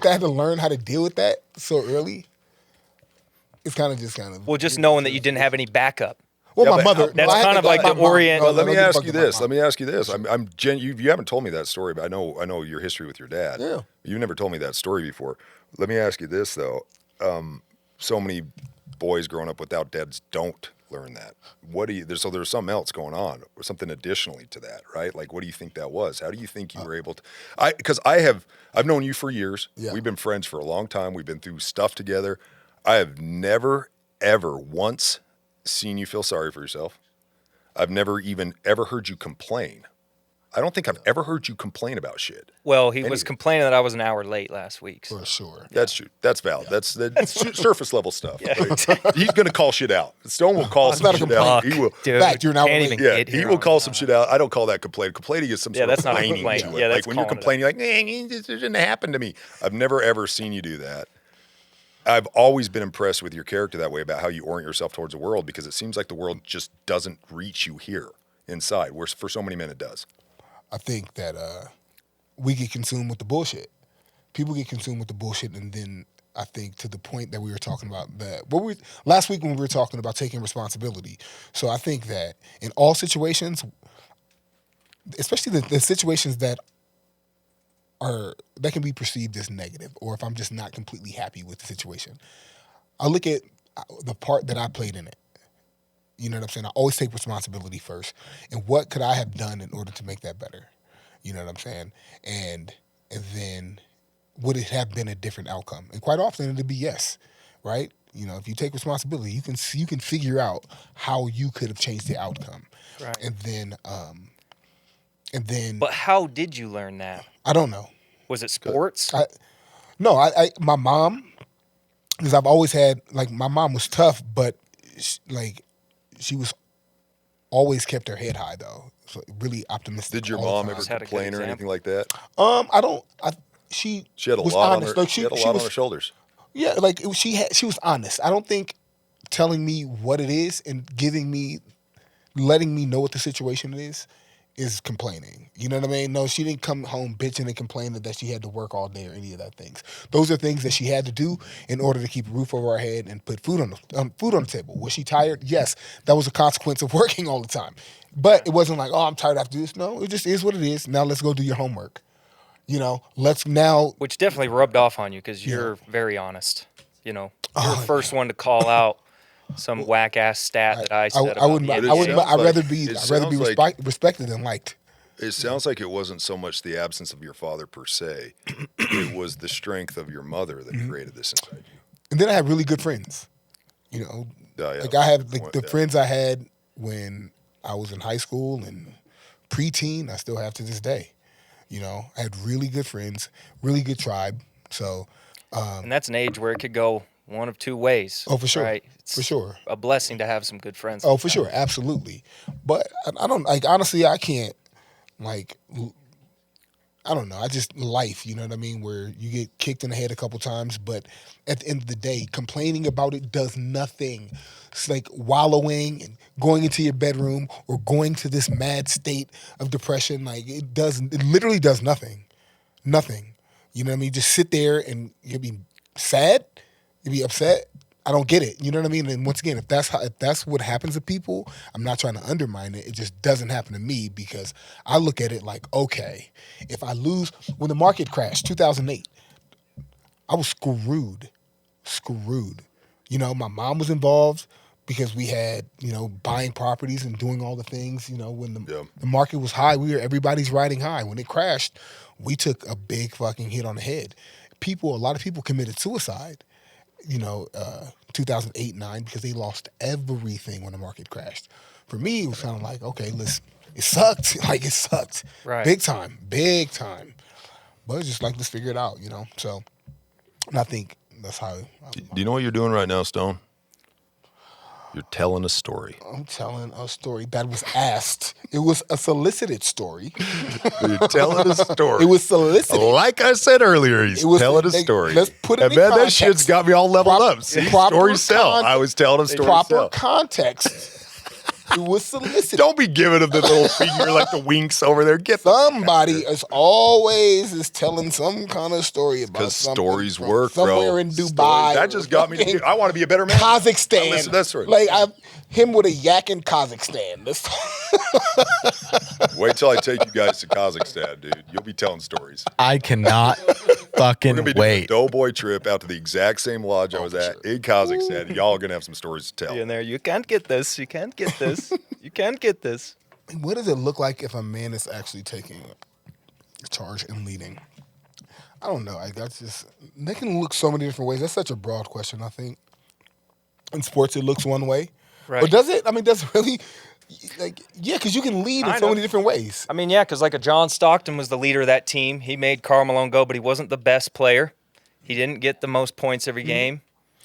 I had to learn how to deal with that so early, it's kind of Well, just knowing that you didn't have any backup. Well, Yeah, my but mother. that's I had kind to of go- like my the mom- orient- no, Let me ask you this. my mom. You haven't told me that story, but I know your history with your dad. Yeah. You never told me that story before. Let me ask you this though. So many boys growing up without dads don't learn that. So there's something else going on, or something additionally to that, right? Like, what do you think that was? How do you think you were able to? Because I've known you for years. Yeah. We've been friends for a long time. We've been through stuff together. I have never, ever once seen you feel sorry for yourself. I've never even ever heard you complain. I don't think I've ever heard you complain about shit. Well, he was complaining that I was an hour late last week. So. For sure. That's true. That's valid. That's surface level stuff. Right? He's gonna call shit out. Stone will call some not a shit out. complaint. He will. Dude, Fact, you're an hour can't late. even Yeah, get he here will on call time. some shit out. I don't call that complaining. Complaining is some sort that's of not a whining complaint. to it. Yeah, Like that's when you're calling it complaining, you're like, this shouldn't happen to me. I've never ever seen you do that. I've always been impressed with your character that way about how you orient yourself towards the world, because it seems like the world just doesn't reach you here inside, where for so many men it does. I think that we get consumed with the bullshit. People get consumed with the bullshit, and then I think to the point that we were talking about last week when we were talking about taking responsibility. So I think that in all situations, especially the situations that can be perceived as negative, or if I'm just not completely happy with the situation, I look at the part that I played in it. You know what I'm saying? I always take responsibility first. And what could I have done in order to make that better? You know what I'm saying? And then would it have been a different outcome? And quite often it'd be yes, right? You know, if you take responsibility, you can figure out how you could have changed the outcome. Right. And then But how did you learn that? I don't know. Was it sports? My mom, because I've always had, like, my mom was tough, but she was always kept her head high though. So really optimistic. Did your all the mom time. ever Had a good complain or anything like that? She She had a was lot honest. on her. Like, She had a lot on her shoulders. Yeah, like she was honest. I don't think telling me what it is and letting me know what the situation is complaining. You know what I mean? No, she didn't come home bitching and complaining that she had to work all day or any of that things. Those are things that she had to do in order to keep a roof over her head and put food on the table. Was she tired? Yes, that was a consequence of working all the time. But it wasn't like, oh, I'm tired, I have to do this. No, it just is what it is. Now let's go do your homework. You know, Which definitely rubbed off on you because you're very honest. You know, you're the first one to call out some whack ass stat that I said. I'd rather be like- respected than liked. It sounds like it wasn't so much the absence of your father per se. It was the strength of your mother that created this inside you. And then I had really good friends. You know, like I had the friends I had when I was in high school and preteen, I still have to this day. You know, I had really good friends, really good tribe. So, and that's an age where it could go one of two ways. Oh, for sure. Right? For sure. A blessing to have some good friends. Oh, for sure. Absolutely. But I don't, like, honestly, I can't, like, I don't know. I just life, you know what I mean, where you get kicked in the head a couple times, but at the end of the day, complaining about it does nothing. It's like wallowing and going into your bedroom or going to this mad state of depression. Like it literally does nothing. Nothing. You know what I mean? Just sit there and you'll be sad, you'll be upset. I don't get it. You know what I mean? And once again, if that's what happens to people, I'm not trying to undermine it. It just doesn't happen to me because I look at it like, okay, if I lose, when the market crashed, 2008, I was screwed. You know, my mom was involved because we had, you know, buying properties and doing all the things, you know, when the market was high, everybody's riding high. When it crashed, we took a big fucking hit on the head. A lot of people committed suicide. 2008, 9, because they lost everything when the market crashed. For me, it was kind of like, okay, listen, it sucked. Like, it sucked. Right. Big time. But it's just like, let's figure it out, you know? So, and I think that's how. Do you know what you're doing right now, Stone? You're telling a story. I'm telling a story that was asked. It was a solicited story. You're telling a story. It was solicited. Like I said earlier, he's telling a story. Let's put it in man, context. that shit's got me all leveled up. See, stories sell. I was telling a story Proper sell. context. It was solicited. Don't be giving him the little finger like the winks over there. Get somebody is always telling some kind of story about because something stories from work, somewhere bro. in Dubai. That just got me. I want to be a better man. Kazakhstan. Listen to that story. Like him with a yak in Kazakhstan. Wait till I take you guys to Kazakhstan, dude. You'll be telling stories. I cannot fucking We're gonna be doing a wait. doughboy trip out to the exact same lodge I was at in Kazakhstan. And y'all are gonna have some stories to tell. In there, you can't get this. You can't get this. You can't get this. What does it look like if a man is actually taking charge and leading? I don't know. They can look so many different ways. That's such a broad question, I think. In sports, it looks one way. Right. Or does it? I mean, does it really? Because you can lead in Kind so of. many different ways. I mean, yeah, because like a John Stockton was the leader of that team. He made Karl Malone go, but he wasn't the best player. He didn't get the most points every game.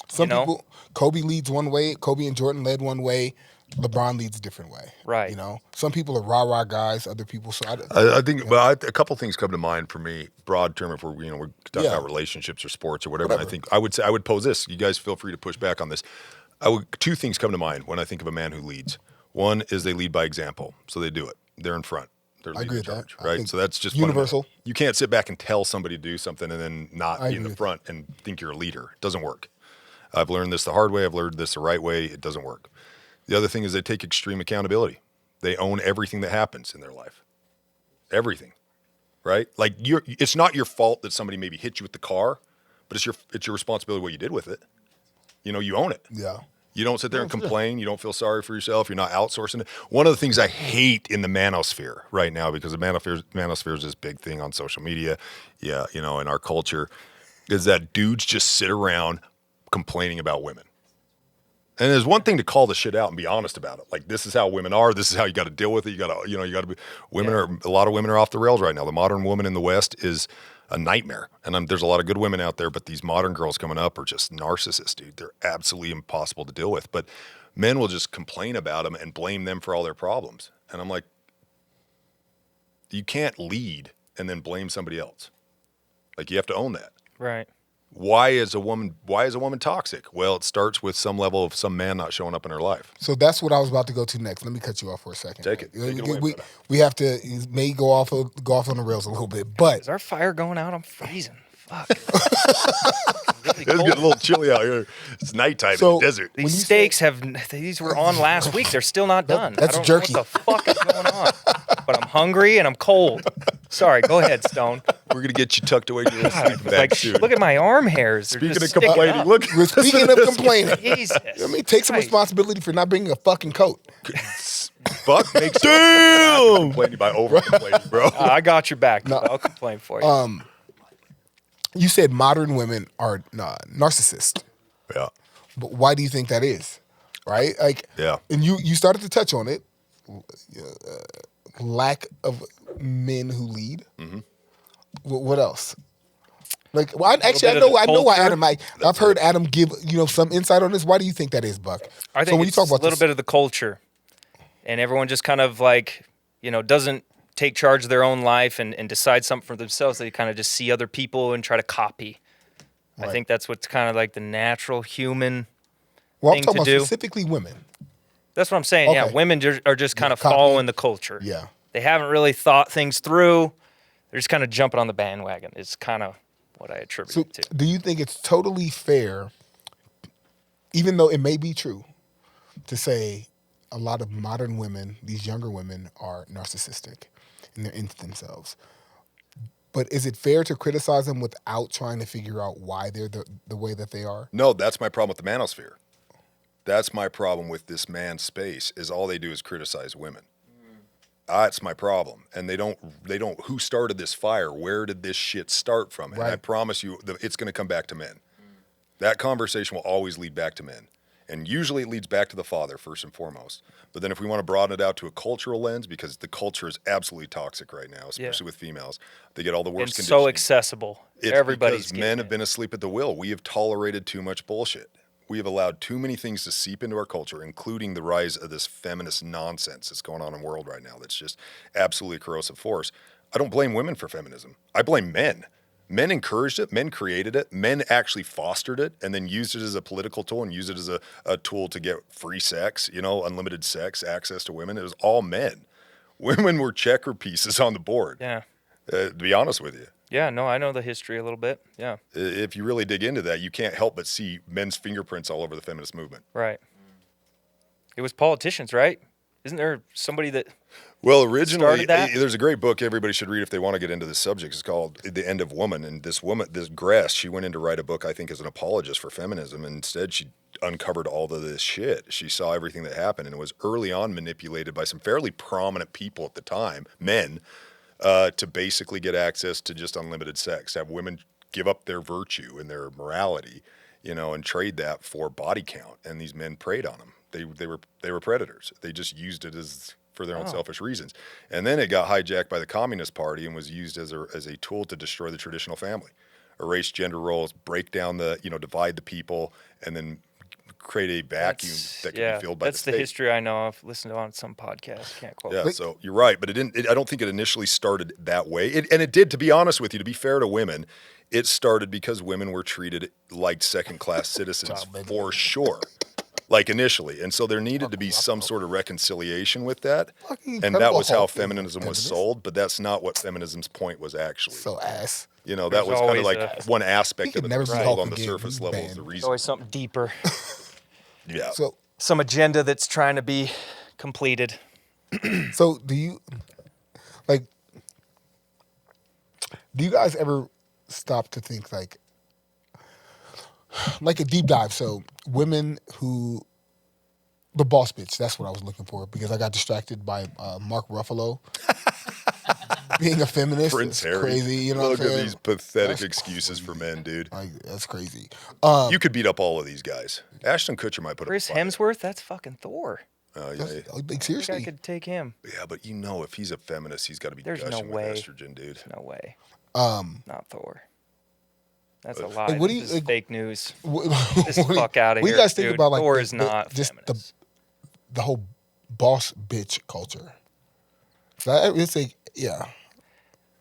Some people, Kobe leads one way. Kobe and Jordan led one way. LeBron leads a different way. Right. You know, some people are rah-rah guys. Other people. So I think, but a couple things come to mind for me. Broad term, if we're talking about relationships or sports or whatever. I think I would pose this. You guys feel free to push back on this. Two things come to mind when I think of a man who leads. One is they lead by example, so they do it. They're in front. They're leading the charge, right? So that's just universal. You can't sit back and tell somebody to do something and then not be in the front and think you're a leader. It doesn't work. I've learned this the hard way. I've learned this the right way. It doesn't work. The other thing is they take extreme accountability. They own everything that happens in their life. Everything, right? Like it's not your fault that somebody maybe hit you with the car, but it's your responsibility what you did with it. You know, you own it. Yeah. You don't sit there and complain. You don't feel sorry for yourself. You're not outsourcing it. One of the things I hate in the manosphere right now, because the manosphere is this big thing on social media, in our culture, is that dudes just sit around complaining about women. And there's one thing to call the shit out and be honest about it. Like, this is how women are. This is how you got to deal with it. You got to be. A lot of women are off the rails right now. The modern woman in the West is a nightmare. And there's a lot of good women out there, but these modern girls coming up are just narcissists, dude. They're absolutely impossible to deal with. But men will just complain about them and blame them for all their problems. And I'm like, you can't lead and then blame somebody else. Like, you have to own that. Right. Why is a woman toxic? Well, it starts with some level of some man not showing up in her life. So that's what I was about to go to next. Let me cut you off for a second. Take it. Take it away, we have to. It may go off on the rails a little bit, but Is our fire going out? I'm freezing. Fuck. Really It's getting a cold. little chilly out here. It's nighttime So- in the desert. When you These steaks these were on last week. They're still not done. That's I don't jerky. know what the fuck is going on? But I'm hungry and I'm cold. Sorry, go ahead, Stone. We're gonna get you tucked away in your little sleeping bag Like, soon. look at my arm hairs. They're Speaking just of sticking complaining, up. look. we're speaking of complaining. Jesus. I mean, take some Christ. responsibility for not bringing a fucking coat. Fuck makes you complaining by over complaining, bro. I got your back. I'll complain for you. You said modern women are narcissists, Yeah. but why do you think that is? Right? Like, Yeah. And you started to touch on it. Lack of men who lead. Mm-hmm. What else? Like, well, I bit of the know why culture. Adam. I've heard Adam give some insight on this. Why do you think that is, Buck? I think so when it's you talk about a little bit of the culture, and everyone just kind of like doesn't take charge of their own life and decide something for themselves. They kind of just see other people and try to copy. Right. I think that's what's kind of like the natural human Well, I'm thing talking to about do. specifically women. That's what I'm saying. Yeah, Okay. women are just kind of copying. following the culture. Yeah. They haven't really thought things through. They're just kind of jumping on the bandwagon. It's kind of what I attribute So, it to. do you think it's totally fair, even though it may be true, to say a lot of modern women, these younger women, are narcissistic and they're into themselves? But is it fair to criticize them without trying to figure out why they're the way that they are? No, that's my problem with the manosphere. That's my problem with this man space, is all they do is criticize women. That's my problem. And they don't, who started this fire? Where did this shit start from? And I Right. promise you, it's going to come back to men. That conversation will always lead back to men. And usually it leads back to the father, first and foremost. But then if we want to broaden it out to a cultural lens, because the culture is absolutely toxic right now, especially with females, they get all the And worst so conditioning. accessible. It's Everybody's because getting men it. have been asleep at the wheel. We have tolerated too much bullshit. We have allowed too many things to seep into our culture, including the rise of this feminist nonsense that's going on in the world right now that's just absolutely a corrosive force. I don't blame women for feminism. I blame men. Men encouraged it. Men created it. Men actually fostered it and then used it as a political tool and used it as a tool to get free sex, unlimited sex, access to women. It was all men. Women were checker pieces on the board, Yeah. to be honest with you. Yeah, no, I know the history a little bit. Yeah, If you really dig into that, you can't help but see men's fingerprints all over the feminist movement. right. It was politicians, right? Isn't there somebody that... Well, originally, started that? there's a great book everybody should read if they want to get into this subject. It's called The End of Woman. And this woman, this Gress, she went in to write a book, I think, as an apologist for feminism. And instead, she uncovered all of this shit. She saw everything that happened, and it was early on manipulated by some fairly prominent people at the time, men, to basically get access to just unlimited sex, have women give up their virtue and their morality, and trade that for body count. And these men preyed on them. They were predators. They just used it as for their own selfish reasons. And then it got hijacked by the Communist Party and was used as a tool to destroy the traditional family, erase gender roles, break down divide the people, and then create a vacuum that can be filled by that's the the state. history I know. I've listened to on some podcast. Can't quote. Yeah, so you're right, but I don't think it initially started that way. It did, to be honest with you, to be fair to women, it started because women were treated like second-class citizens for sure, like initially. And so there needed to be some sort of reconciliation with that. And that was how feminism was sold, but that's not what feminism's point was actually. So ass. That was kind of always like one aspect He of could it never that be was Hulk on the again. surface He's level banned. is the There's reason. always something deeper. Yeah. So Some agenda that's trying to be completed. So do you guys ever stop to think like a deep dive? So women who, the boss bitch, that's what I was looking for because I got distracted by Mark Ruffalo being a feminist. Prince It's Harry. crazy, you know Look what I'm at saying? these pathetic That's excuses for men, dude. Like, that's crazy. You could beat up all of these guys. Ashton Kutcher might put Chris up a fight. Hemsworth, that's fucking Thor. Oh, yeah. Like, I think I seriously. could take him. Yeah, but if he's a feminist, he's got to be There's no gushing with way. estrogen, dude. No way. Not Thor. That's a Like, lie. what do you- This is like, fake news. What Get the fuck out of what here. do you guys think dude. about like Thor is not just feminist. the whole boss bitch culture? It's like, yeah.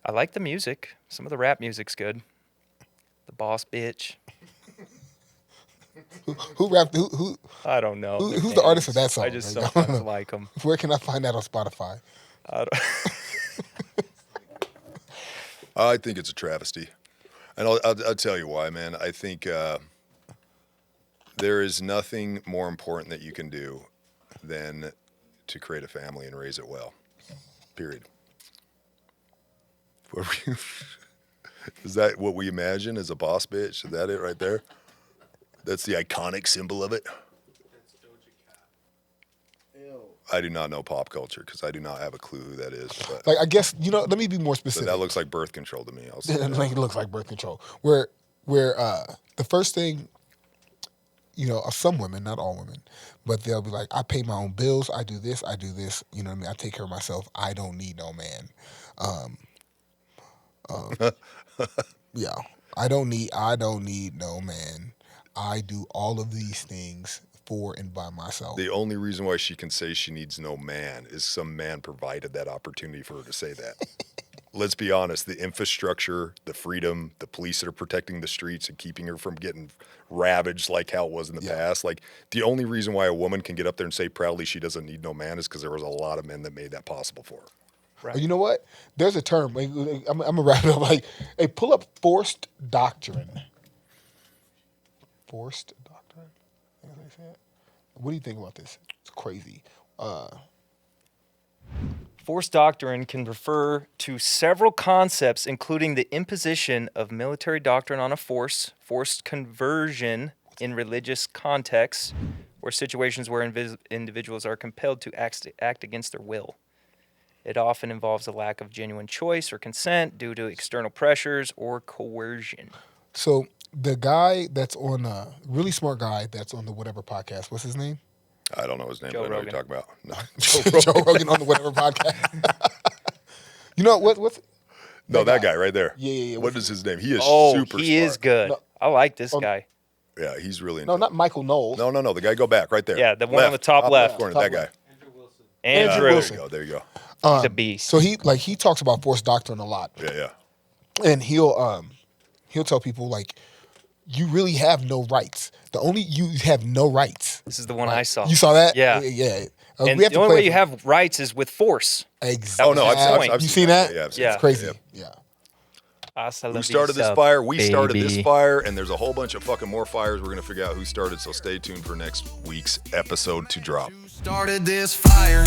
I like the music. Some of the rap music's good. The boss bitch. Who rapped? Who? I don't know. Who's their the artist of names. that song? I just Like, I don't sometimes know. like them. Where can I find that on Spotify? I think it's a travesty. And I'll tell you why, man. I think there is nothing more important that you can do than to create a family and raise it well. Period. Is that what we imagine as a boss bitch? Is that it right there? That's the iconic symbol of it? I do not know pop culture because I do not have a clue who that is. But Like, I guess, let me be more but specific. that looks like birth control to me. I'll say that. Like, it looks like birth control. Where the first thing, some women, not all women, but they'll be like, I pay my own bills. I do this. You know what I mean? I take care of myself. I don't need no man. Yeah. I don't need no man. I do all of these things for and by myself. The only reason why she can say she needs no man is some man provided that opportunity for her to say that. Let's be honest, the infrastructure, the freedom, the police that are protecting the streets and keeping her from getting ravaged like how it was in the past. Like, the only reason why a woman can get up there and say proudly she doesn't need no man is because there was a lot of men that made that possible for her. Right. You know what? There's a term. I'm gonna wrap it up. Like, hey, pull up forced doctrine. Forced doctrine. What do you think about this? It's crazy. Forced doctrine can refer to several concepts, including the imposition of military doctrine on a force, forced conversion in religious contexts, or situations where individuals are compelled to act against their will. It often involves a lack of genuine choice or consent due to external pressures or coercion. So the guy that's on really smart guy that's on the whatever podcast. What's his name? I don't know his name, Joe but I know what Rogan. you're talking about. No. Joe Rogan on the whatever podcast. You know what's No, that guy right there. Yeah. What is his name? He is super he smart. is good. No. I like this guy. Yeah, he's really no, not Michael Knowles. No. The guy go back right there. Yeah, the one on the top left. corner, Top that guy. left. Andrew. Wilson. There you go. He's a beast. So he talks about forced doctrine a lot, Yeah. and he'll tell people like, you really have no rights. You have no rights. This is the one I saw. You saw that? Yeah. Yeah. And we have the to only play way it you from- have rights is with force. Exactly. Oh no, I've You seen that? Yeah, I've seen Yeah. that. It's crazy. Yeah. Yeah. Who started this fire? We started this fire, and there's a whole bunch of fucking more fires. We're gonna figure out who started. So stay tuned for next week's episode to drop. Started this fire.